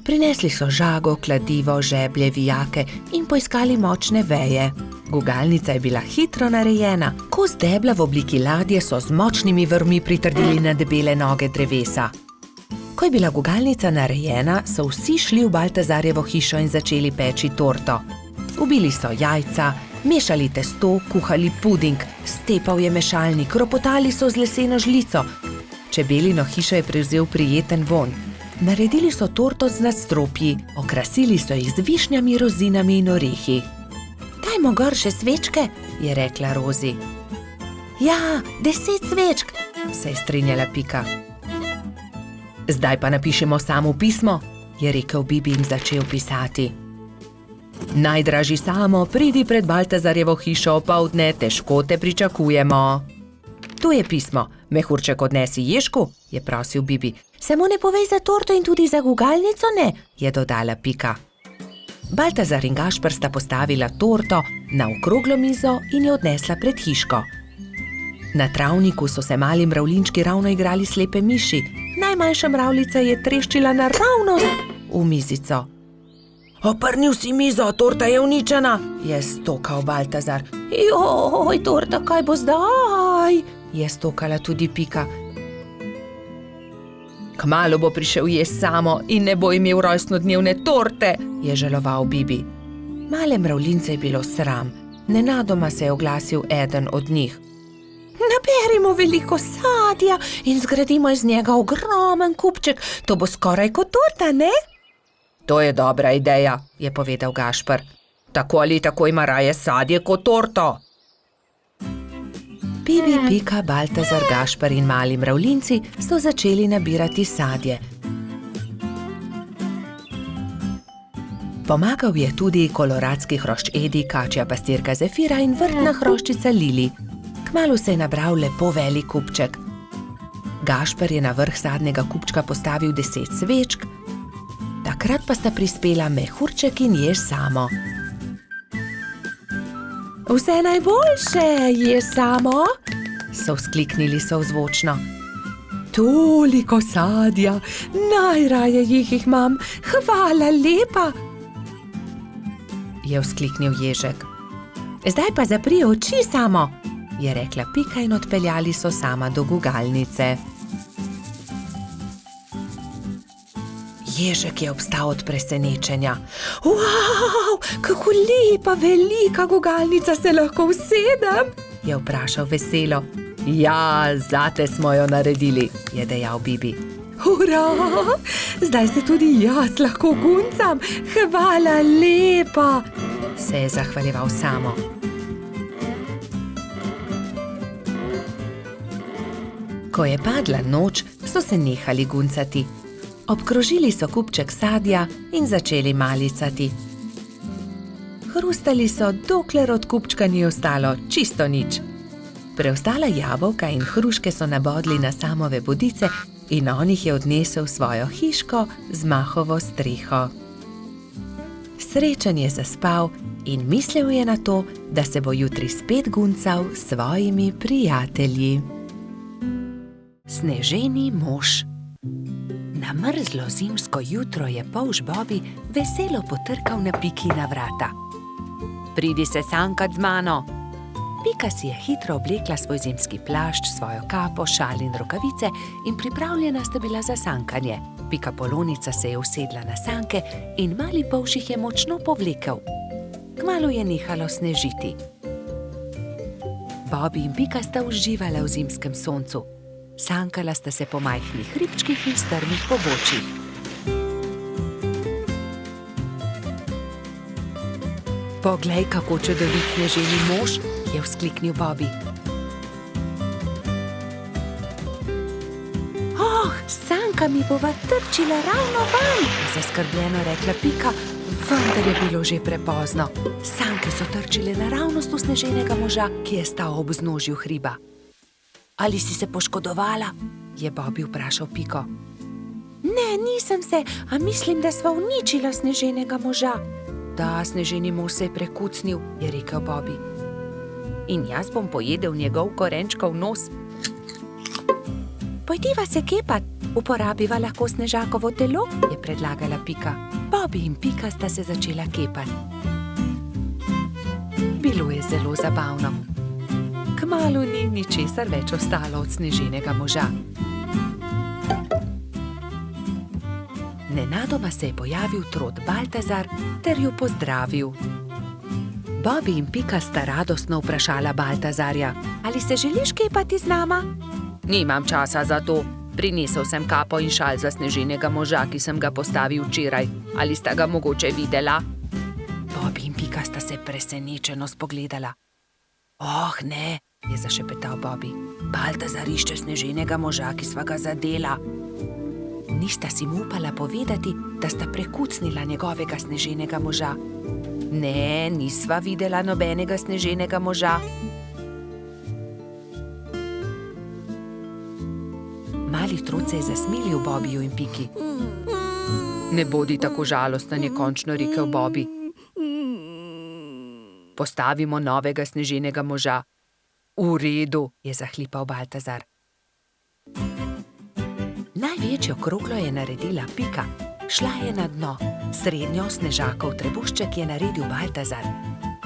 Prinesli so žago, kladivo, žeblje, vijake in poiskali močne veje. Gugalnica je bila hitro narejena. Kos debla v obliki ladje so z močnimi vrvmi pritrdili na debele noge drevesa. Ko je bila gugalnica narejena, so vsi šli v Baltazarjevo hišo in začeli peči torto. Ubili so jajca, mešali testo, kuhali puding, stepal je mešalnik, ropotali so z leseno žlico. Čebelino hišo je prevzel prijeten vonj. Naredili so torto z nadstropji, okrasili so jih z višnjami, rozinami in orehi. Dajmo gor še svečke, je rekla Rozi. Ja, 10 svečk, se je strinjala Pika. Zdaj pa napišemo samo pismo, je rekel Bibi in začel pisati. Najdražji Samo, pridi pred Baltazarjevo hišo opoldne, težko te pričakujemo. Tu je pismo, mehurček odnesi Ježku, je prosil Bibi. Samo ne povej za torto in tudi za gugalnico ne, je dodala Pika. Baltazar in Gašper sta postavila torto na okroglo mizo in jo odnesla pred hiško. Na travniku so se mali mravljinčki ravno igrali slepe miši. Najmanjša mravljica je treščila naravnost v mizico. Oprnil si mizo, torta je uničena, je stokal Baltazar. Joj, torta, kaj bo zdaj? Je stokala tudi Pika. Kmalu bo prišel jež Samo in ne bo imel rojstnodnevne torte, je žaloval Bibi. Male mravljince je bilo sram. Nenadoma se je oglasil eden od njih. Naberimo veliko sadja in zgradimo iz njega ogromen kupček. To bo skoraj kot torta, ne? To je dobra ideja, je povedal Gašper. Tako ali tako ima raje sadje kot torto. Bibi, Pika, Baltazar, Gašper in mali mravljinci so začeli nabirati sadje. Pomagal je tudi koloradski hrošč Edi, kačja pastirka Zefira in vrtna hroščica Lili. Kmalu se je nabral lepo velik kupček. Gašper je na vrh sadnega kupčka postavil 10 svečk, takrat pa sta prispela mehurček in jež Samo. Vse najboljše, jež Samo, so vzkliknili sozvočno. toliko sadja, najraje jih imam, hvala lepa, je vzkliknil ježek. Zdaj pa zapri oči samo, je rekla Pika in odpeljali so sama do gugalnice. Ježek je obstal od presenečenja. Wow, kako lepa, velika gugalnica, se lahko usedem? Je vprašal veselo. Ja, zate smo jo naredili, je dejal Bibi. Hurra, zdaj se tudi jaz lahko guncam, hvala lepa, se je zahvaljeval samo. Ko je padla noč, so se nehali guncati. Obkrožili so kupček sadja in začeli malicati. Hrustali so, dokler od kupčka ni ostalo čisto nič. Preostala jabolka in hruške so nabodli na samove bodice in on jih je odnesel v svojo hiško z mahovo streho. Srečen je zaspal in mislil je na to, da se bo jutri spet guncal s svojimi prijatelji. Sneženi mož. Na mrzlo zimsko jutro je polž Bobi veselo potrkal na Pikina vrata. Pridi se sankat z mano. Pika si je hitro oblekla svoj zimski plašč, svojo kapo, šal in rokavice in pripravljena sta bila za sankanje. Pika Polonica se je usedla na sanke in mali polž jih je močno povlekel. Kmalu je nehalo snežiti. Bobi in Pika sta uživala v zimskem soncu. Sankala sta se po majhnih hribčkih in strmih pobočjih. Poglej, kako čudovit sneženi mož, je vzkliknil Bobi. Oh, sanka mi bova trčila ravno van, je zaskrbljeno rekla Pika, vendar je bilo že prepozno. Sanke so trčile naravnost v sneženega moža, ki je stal ob vznožju hriba. Ali si se poškodovala? Je Bobi vprašal Piko. Ne, nisem se, a mislim, da sva uničila sneženega moža. Da, sneženi mož se je prekucnil, je rekel Bobi. In jaz bom pojedel njegov korenčkov nos. Pojdiva se kepat, uporabiva lahko snežakovo telo, je predlagala Pika. Bobi in Pika sta se začela kepat. Bilo je zelo zabavno. Kmalu ni ničesar več ostalo od sneženega moža. Nenadoma se je pojavil trod Baltazar ter jo pozdravil. Bobi in Pika sta radostno vprašala Baltazarja, ali se želiš kepati z nama? Nimam časa za to. Prinesel sem kapo in šal za sneženega moža, ki sem ga postavil včeraj. Ali sta ga mogoče videla? Bobi in Pika sta se presenečeno spogledala. Oh, ne, je zašepetal Bobi. Baltazar išče sneženega moža, ki sva ga zadela. Nista si mu upala povedati, da sta prekucnila njegovega sneženega moža. Ne, nisva videla nobenega sneženega moža. Mali trud se je zasmilil Bobiju in Piki. Ne bodi tako žalosten, je končno rekel Bobi. Postavimo novega sneženega moža. V redu, je zahlipal Baltazar. Največjo kroglo je naredila Pika. Šla je na dno. Srednjo snežakov trebušček je naredil Baltazar.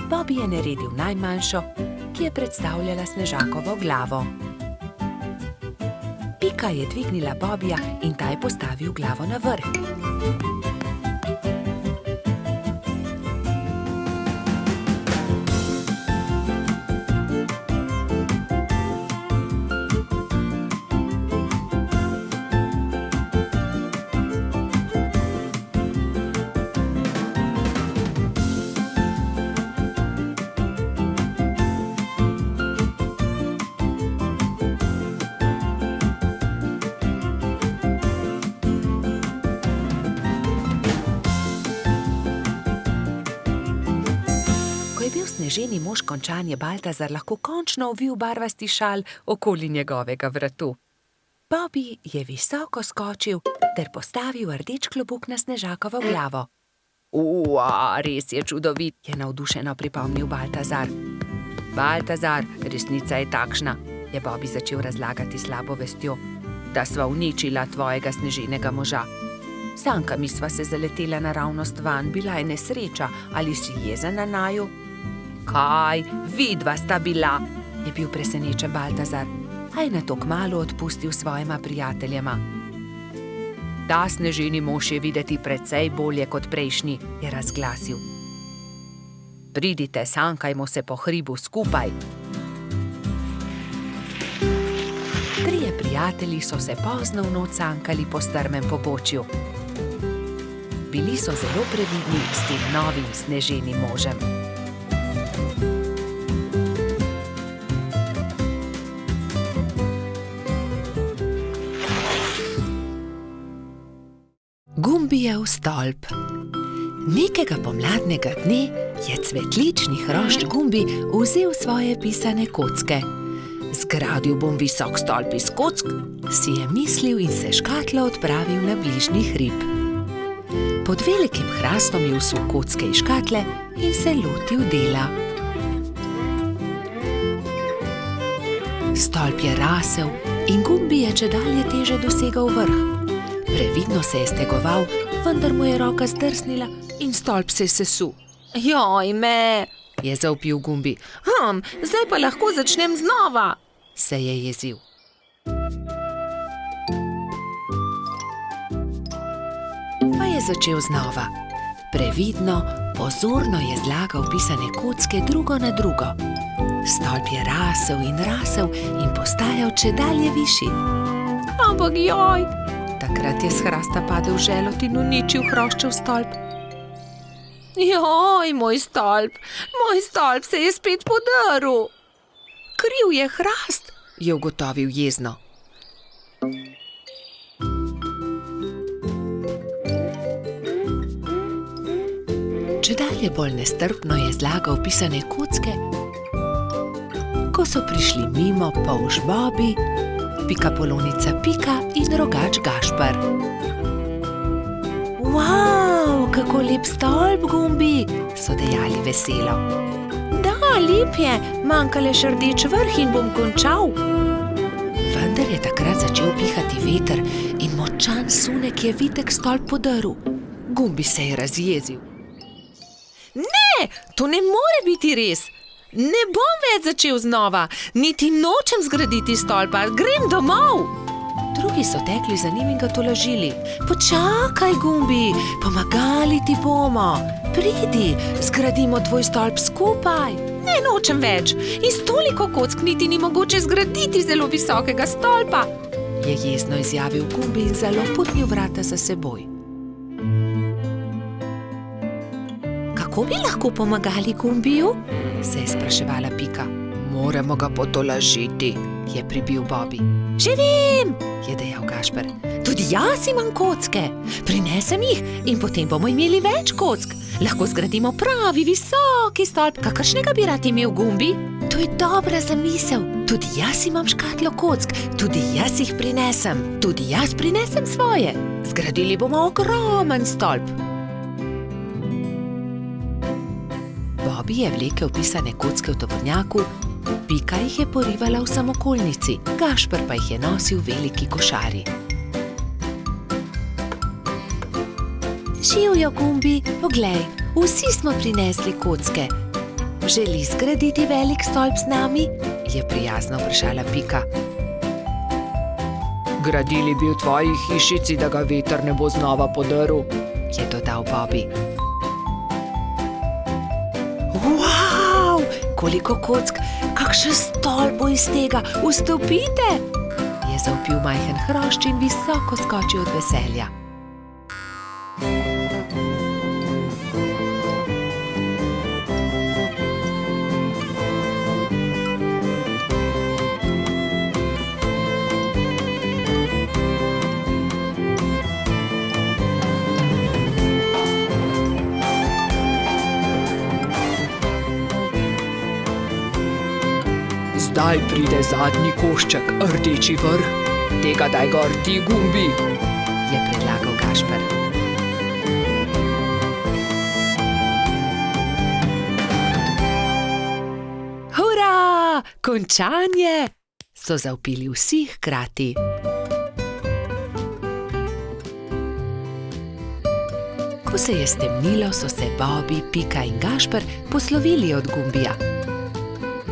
Bobi je naredil najmanjšo, ki je predstavljala snežakovo glavo. Pika je dvignila Bobija in ta je postavil glavo na vrh. Sneženi mož končan je Baltazar lahko končno ovil barvasti šal okoli njegovega vratu. Bobi je visoko skočil ter postavil rdeč klobuk na snežakovo glavo. Res je čudovit, je navdušeno pripomnil Baltazar. Baltazar, resnica je takšna, je Bobi začel razlagati slabo vestjo. da sva uničila tvojega sneženega moža. Sankami sva se zaletela naravnost van, bila je nesreča, ali si jezen na naju? Kaj, vidva sta bila, je bil presenečen Baltazar, a je nato kmalu odpustil svojima prijateljema. Ta sneženi mož je videti precej bolje kot prejšnji, je razglasil. Pridite, sankajmo se po hribu skupaj. Trije prijatelji so se pozno v noč sankali po strmem pobočju. Bili so zelo previdni s tem novim sneženim možem. Gumbijev stolp. Nekega pomladnega dne je cvetlični hrošč Gumbi vzel svoje pisane kocke. Zgradil bom visok stolp iz kock, si je mislil in se škatlo odpravil na bližnji hrib. Pod velikim hrastom je vsul kocke iz škatle in se lotil dela. Stolp je rasel in Gumbi je čedalje teže dosegal vrh. Previdno se je stegoval, vendar mu je roka zdrsnila in stolp se je sesul. Joj me, je zavpil Gumbi. Zdaj pa lahko začnem znova, se je jezil. Pa je začel znova. Previdno, pozorno je zlagal pisane kocke drugo na drugo. Stolp je rasel in postajal čedalje višji. Ampak joj! Takrat je s hrasta padel želod in uničil hroščev stolp. Joj, moj stolp se je spet podrl. Kriv je hrast, je ugotovil jezno. Čedalje bolj nestrpno je zlagal pisane kocke, ko so prišli mimo polž Bobi, pikapolonica Pika in rogač Gašper. Wow, kako lep stolp, Gumbi, so dejali veselo. Da, lep je, manjka le še rdeč vrh in bom končal. Vendar je takrat začel pihati veter in močan sunek je vitek stolp podrl. Gumbi se je razjezil. Ne, to ne more biti res. Ne bom več začel znova, niti nočem zgraditi stolpa, grem domov. Drugi so tekli za njim in ga tolažili. Počakaj, Gumbi, pomagali ti bomo. Pridi, zgradimo tvoj stolp skupaj. Ne nočem več, iz toliko kock niti ni mogoče zgraditi zelo visokega stolpa, je jezno izjavil Gumbi in zaloputnil vrata za seboj. Kako bi lahko pomagali Gumbiju? Se je spraševala Pika. Moramo ga potolažiti, je pribil Bobi. Že vem, je dejal Gašper. Tudi jaz imam kocke. Prinesem jih in potem bomo imeli več kock. Lahko zgradimo pravi visoki stolp, kakršnega bi rad imel Gumbi. To je dobra zamisel. Tudi jaz imam škatlo kock, tudi jaz jih prinesem. Tudi jaz prinesem svoje. Zgradili bomo ogromen stolp. Bobi je vlekel pisane kocke v tovornjaku, Pika jih je porivala v samokolnici, Gašper pa jih je nosil v veliki košari. Živjo, Gumbi, poglej, vsi smo prinesli kocke. Želi zgraditi velik stolp z nami? Je prijazno vprašala Pika. Gradili bi v tvoji hišici, da ga veter ne bo znova podrl, je dodal Bobi. Wow, koliko kock, kakšen stolp bo iz tega, vstopite, je zavpil majhen hrošč in visoko skočil od veselja. Zdaj pride zadnji košček, rdeči vrh. Tega daj gor ti, Gumbi, je predlagal Gašper. Hura, končanje, so zavpili vsi hkrati. Ko se je stemnilo, so se Bobby, Pika in Gašper poslovili od Gumbija.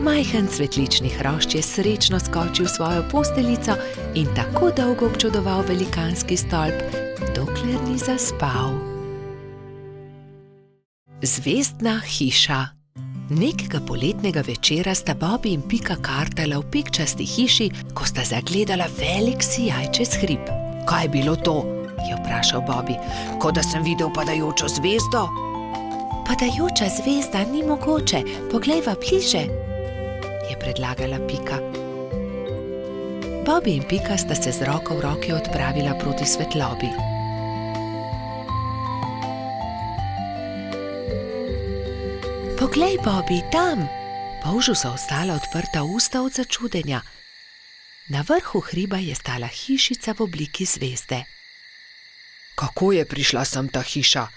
Majhen cvetlični hrošč je srečno skočil v svojo posteljico in tako dolgo občudoval velikanski stolp, dokler ni zaspal. Zvezdna hiša. Nekega poletnega večera sta Bobby in Pika kartala v pikčasti hiši, ko sta zagledala velik sijaj čez hrib. Kaj je bilo to? Je vprašal Bobby. Kot da sem videl padajočo zvezdo. Padajoča zvezda ni mogoče, poglejva bliže, je predlagala Pika. Bobby in Pika sta se z roko v roki odpravila proti svetlobi. Poglej, Bobby, tam! Polžu so ostala odprta usta od začudenja. Na vrhu hriba je stala hišica v obliki zvezde. Kako je prišla sem ta hiša?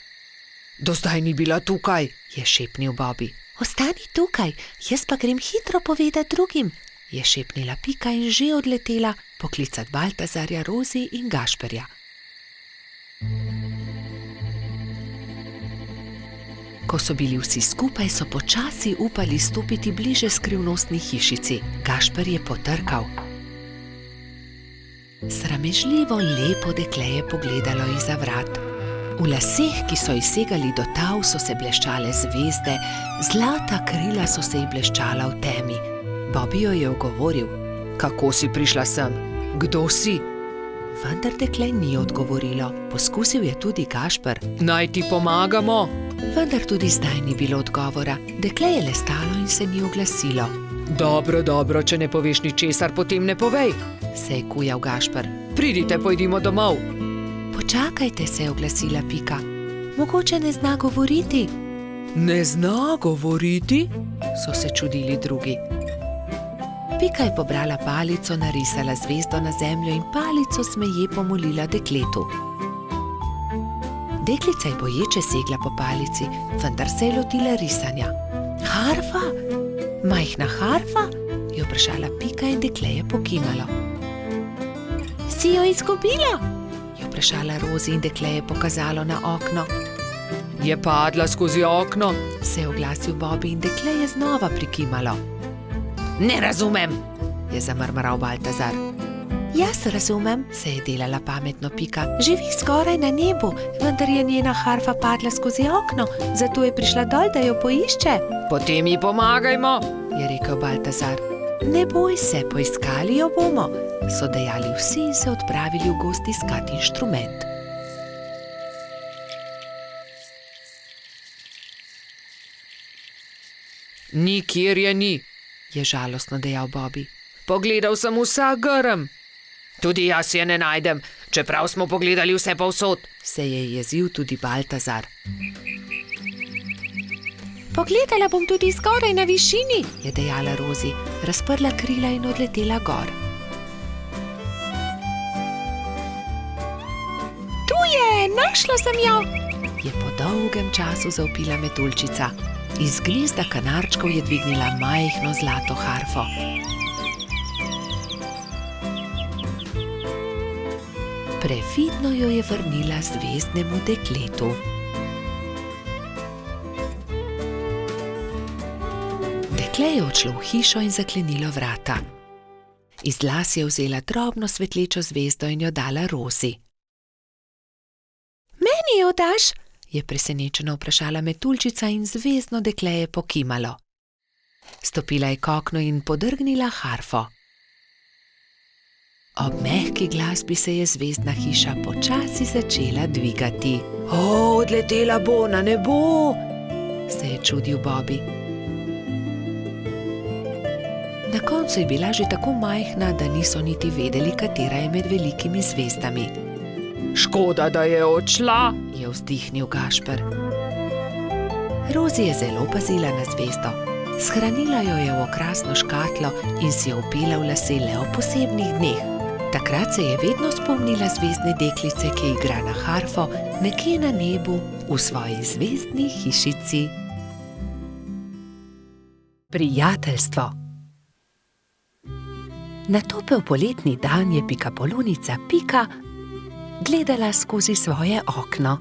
Do zdaj ni bila tukaj, je šepnil Bobby. Ostani tukaj, jaz pa grem hitro povedati drugim, je šepnila Pika in že odletela poklicat Baltazarja, Rozi in Gašperja. Ko so bili vsi skupaj, so počasi upali stopiti bliže skrivnostni hišici. Gašper je potrkal. Sramežljivo lepo dekle je pogledalo izza vrat. V laseh, ki so ji segali do tav, so se bleščale zvezde, zlata krila so se ji bleščala v temi. Bobby jo je ogovoril. Kako si prišla sem? Kdo si? Vendar dekle ni odgovorilo. Poskusil je tudi Gašper. Naj ti pomagamo? Vendar tudi zdaj ni bilo odgovora. Dekle je le stalo in se ni oglasilo. Dobro, če ne poveš ničesar, potem ne povej, se je kujal Gašper. Pridite, pojdimo domov. Počakajte, se je oglasila Pika. Mogoče ne zna govoriti. Ne zna govoriti? So se čudili drugi. Pika je pobrala palico, narisala zvezdo na zemljo in palico smeje pomolila dekletu. Deklica je boječe segla po palici, vendar se je lotila risanja. Harfa? Majhna harfa? Je vprašala Pika in dekle je pokimalo. Si jo izgubila? Je vprašala Rozi in dekle je pokazalo na okno. Je padla skozi okno, se je oglasil Bobby in dekle je znova prikimalo. Ne razumem, je zamrmral Baltazar. Jaz razumem, se je delala pametno Pika. Živi skoraj na nebu, vendar je njena harfa padla skozi okno, zato je prišla dol, da jo poišče. Potem ji pomagajmo, je rekel Baltazar. Ne boj se, poiskali jo bomo, so dejali vsi in se odpravili v gozd iskat inštrument. Nikjer je ni, je žalostno dejal Bobby. Pogledal sem vsak grm. Tudi jaz je ne najdem, čeprav smo pogledali vse povsod, se je jezil tudi Baltazar. Pogledala bom tudi zgoraj na višini, je dejala Rozi, razprla krila in odletela gor. Tu je, našla sem jo, je po dolgem času zavpila metuljčica. Iz gnezda kanarčkov je dvignila majhno zlato harfo. Previdno jo je vrnila zvezdnemu dekletu. Dekle je odšlo v hišo in zaklenilo vrata. Iz las je vzela drobno svetlečo zvezdo in jo dala Rozi. Meni jo daš? Je presenečeno vprašala metuljčica in zvezdno dekle je pokimalo. Stopila je k oknu in podrgnila harfo. Ob mehki glasbi se je zvezdna hiša počasi začela dvigati. Odletela bo na nebo, se je čudil Bobby. Na koncu je bila že tako majhna, da niso niti vedeli, katera je med velikimi zvezdami. Škoda, da je odšla, je vzdihnil Gašper. Rozi je zelo pazila na zvezdo. Shranila jo je v okrasno škatlo in si jo vpela v lase le ob posebnih dneh. Takrat se je vedno spomnila zvezdne deklice, ki igra na harfo nekje na nebu v svoji zvezdni hišici. Prijateljstvo. Na topel poletni dan je pikapolonica Pika gledala skozi svoje okno.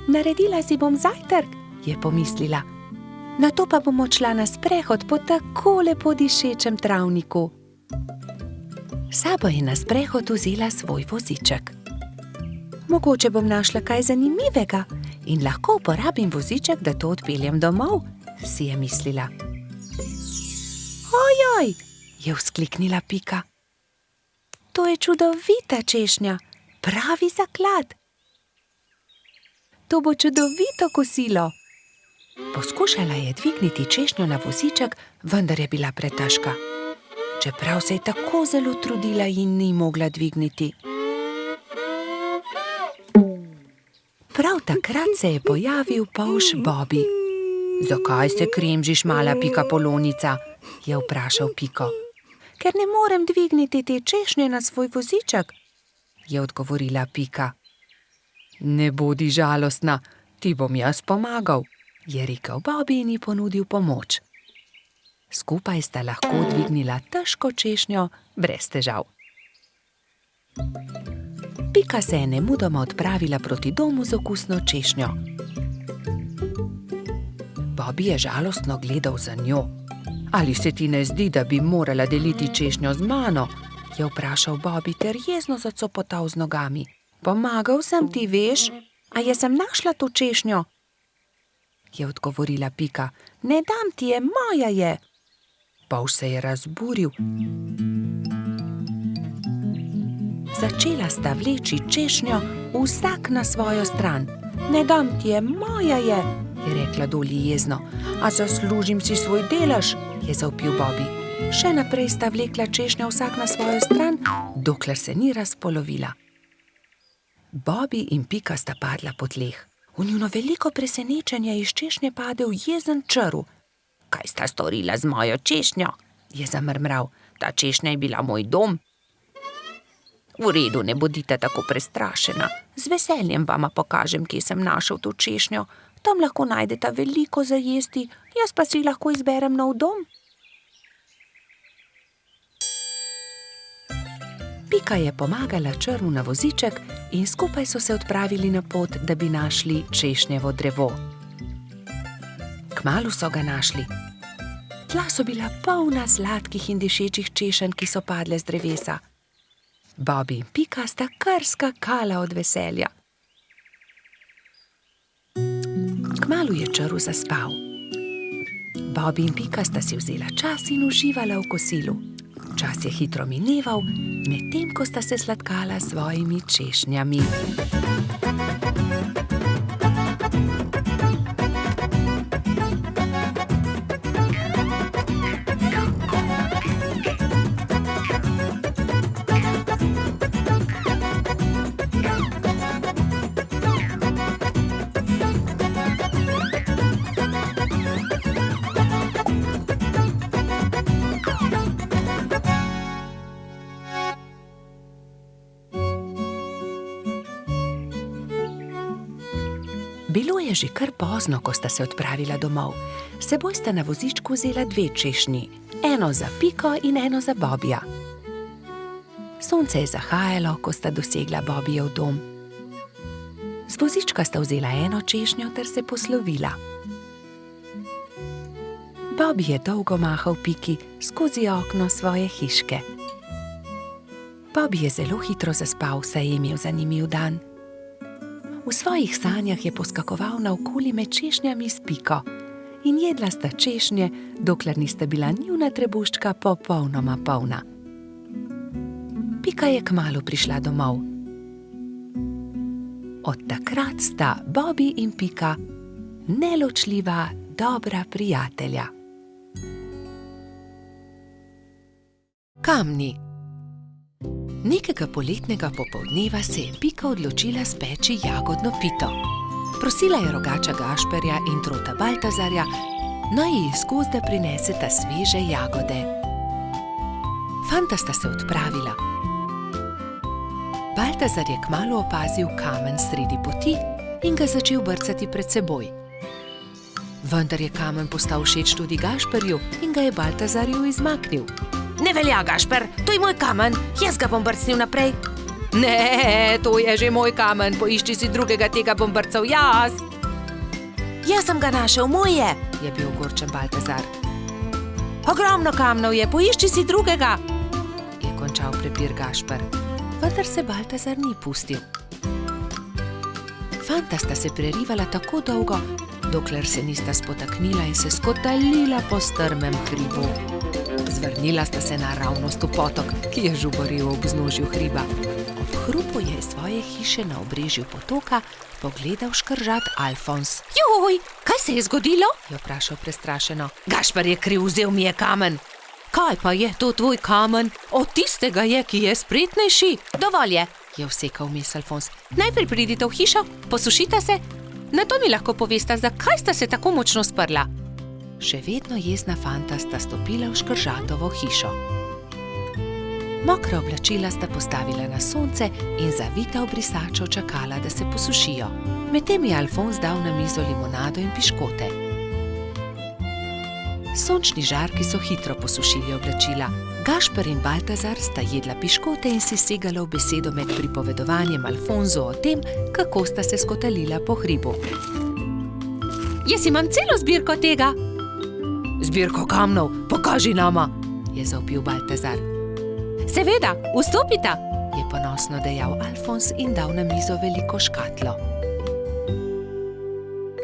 Naredila si bom zajtrk, je pomislila. Nato pa bom odšla na sprehod po tako lepo dišečem travniku. S sabo je na sprehod vzela svoj voziček. Mogoče bom našla kaj zanimivega in lahko uporabim voziček, da to odpeljem domov, si je mislila. Ojoj, je vzkliknila Pika. To je čudovita češnja, pravi zaklad. To bo čudovito kosilo. Poskušala je dvigniti češnjo na voziček, vendar je bila pretežka. Čeprav se je tako zelo trudila in ni mogla dvigniti. Prav takrat se je pojavil polž Bobby. Zakaj se kremžiš, mala pikapolonica? Je vprašal Piko. Ker ne morem dvigniti te češnje na svoj voziček, je odgovorila Pika. Ne bodi žalostna, ti bom jaz pomagal, je rekel Bobby in ji ponudil pomoč. Skupaj sta lahko dvignila težko češnjo brez težav. Pika se je nemudoma odpravila proti domu z okusno češnjo. Bobby je žalostno gledal za njo. Ali se ti ne zdi, da bi morala deliti češnjo z mano? Je vprašal Bobby ter jezno zacopotal z nogami. Pomagal sem ti, veš, a jaz sem našla to češnjo? Je odgovorila Pika. Ne dam ti je, moja je. Polž se je razburil. Začela sta vleči češnjo vsak na svojo stran. Ne dam ti je, moja je rekla Dolly jezno. A zaslužim si svoj delež, je zavpil Bobby. Še naprej sta vlekla češnjo vsak na svojo stran, dokler se ni razpolovila. Bobby in Pika sta padla po tleh. V njuno veliko presenečenje iz češnje padel jezen črv. Kaj sta storila z mojo češnjo? Je zamrmral. Ta češnja je bila moj dom. V redu, ne bodite tako prestrašena. Z veseljem vama pokažem, kje sem našel to češnjo. Tam lahko najdeta veliko za jesti, jaz pa si lahko izberem nov dom. Pika je pomagala črvu na voziček in skupaj so se odpravili na pot, da bi našli češnjevo drevo. Kmalu so ga našli. Tla so bila polna sladkih in dišečih češenj, ki so padle z drevesa. Bobby in Pika sta kar skakala od veselja. Kmalu je črv zaspal. Bobby in Pika sta si vzela čas in uživala v kosilu. Čas je hitro mineval, medtem ko sta se sladkala s svojimi češnjami. Bilo je že kar pozno, ko sta se odpravila domov. S seboj sta na vozičku vzela 2 češnji, eno za Piko in eno za Bobbyja. Sonce je zahajalo, ko sta dosegla Bobbyjev dom. Z vozička sta vzela eno češnjo ter se poslovila. Bobby je dolgo mahal Piki skozi okno svoje hiške. Bobby je zelo hitro zaspal, saj je imel zanimiv dan. V svojih sanjah je poskakoval naokoli med češnjami s Piko in jedla sta češnje, dokler nista bila njuna trebuščka popolnoma polna. Pika je kmalu prišla domov. Od takrat sta Bobby in Pika neločljiva, dobra prijatelja. Kamni. Nekega poletnega popoldneva se je Pika odločila speči jagodno pito. Prosila je rogača Gašperja in trota Baltazarja, naj ji iz gozda prineseta sveže jagode. Fanta sta se odpravila. Baltazar je kmalu opazil kamen sredi poti in ga začel brcati pred seboj. Vendar je kamen postal všeč tudi Gašperju in ga je Baltazarju izmaknil. Ne velja, Gašper, to je moj kamen, jaz ga bom brcnil naprej, Ne, to je že moj kamen, poišči si drugega, tega bom brcal jaz. Jaz sem ga našel, moj je bil ogorčen Baltazar. Ogromno kamnov je, poišči si drugega, je končal prepir Gašper. Vendar se Baltazar ni pustil. Fanta sta se prerivala tako dolgo, dokler se nista spotaknila in se skotalila po strmem hribu. Zvrnila sta se naravnost v potok, ki je žuboril ob vznožju hriba. Ob hrupu je iz svoje hiše na obrežju potoka pogledal škržat Alfons. Joj, kaj se je zgodilo? Je vprašal prestrašeno. Gašper je kriv, vzel mi je kamen. Kaj pa je to tvoj kamen? Od tistega je, ki je spretnejši. Dovolj je vsekal vmes Alfons. Najprej pridite v hišo, posušite se, nato mi lahko povesta, zakaj sta se tako močno sprla. Še vedno jezna fanta sta stopila v škržatovo hišo. Mokra oblačila sta postavila na sonce in zavita v brisačo čakala, da se posušijo. Medtem je Alfons dal na mizo limonado in piškote. Sončni žarki so hitro posušili oblačila. Gašper in Baltazar sta jedla piškote in si segala v besedo med pripovedovanjem Alfonzu o tem, kako sta se skotalila po hribu. Jaz imam celo zbirko tega. Zbirko kamnov, pokaži nama, je zavpil Baltazar. Seveda, vstopita, je ponosno dejal Alfons in dal na mizo veliko škatlo.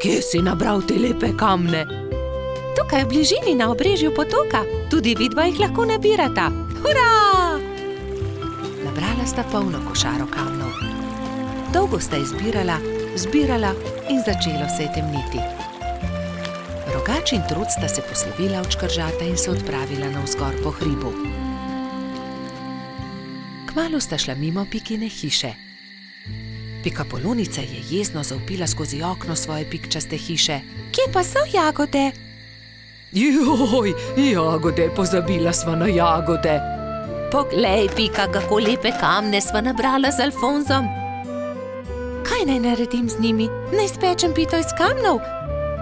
Kje si nabral te lepe kamne? Tukaj v bližini na obrežju potoka, tudi vidva jih lahko nabirata. Hurra! Nabrala sta polno košaro kamnov. Dolgo sta izbirala, zbirala in začelo se je temniti. Rogač in Trud sta se poslovila od škržata in se odpravila navzgor po hribu. Kmalu sta šla mimo Pikine hiše. Pikapolonica je jezno zavpila skozi okno svoje pikčaste hiše. Kje pa so jagode? Joj, jagode, pozabila sva na jagode. Poglej, Pika, kako lepe kamne sva nabrala z Alfonzom. Kaj naj naredim z njimi? Naj spečem pito iz kamnov?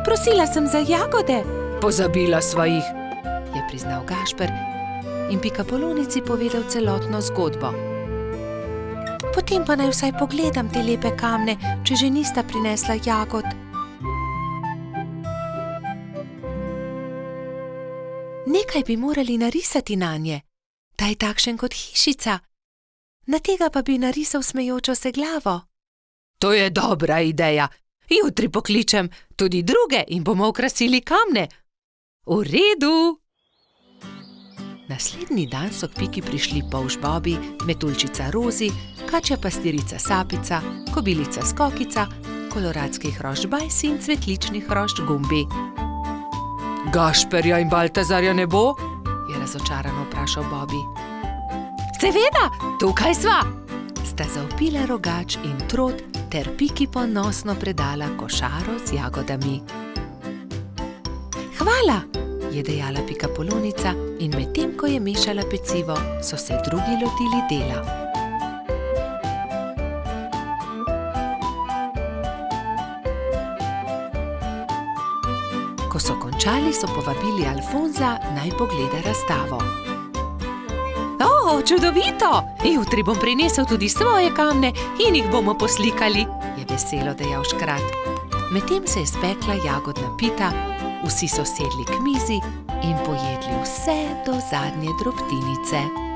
Prosila sem za jagode. Pozabila sva jih, je priznal Gašper in Pikapolonici povedal celotno zgodbo. Potem pa naj vsaj pogledam te lepe kamne, če že nista prinesla jagod. Nekaj bi morali narisati nanje, da je takšen kot hišica. Na tega pa bi narisal smejočo se glavo. To je dobra ideja. Jutri pokličem tudi druge in bomo okrasili kamne. V redu. Naslednji dan so k Piki prišli polž Bobi, metuljčica Rozi, kačja pastirica Sapica, kobilica Skokica, koloradski hrošč Bajsi in cvetlični hrošč Gumbi. Gašperja in Baltazarja ne bo? Je razočarano vprašal Bobi. Seveda, tukaj sva! Sta zavpila Rogač in Trod ter Piki ponosno predala košaro z jagodami. Hvala, je dejala Pikapolonica in medtem, ko je mešala pecivo, so se drugi lotili dela. Ko so končali, so povabili Alfonza, naj pogleda razstavo. O, čudovito! Jutri bom prinesel tudi svoje kamne in jih bomo poslikali, je veselo dejal škrat. Medtem se je spekla jagodna pita, vsi so sedli k mizi in pojedli vse do zadnje drobtinice.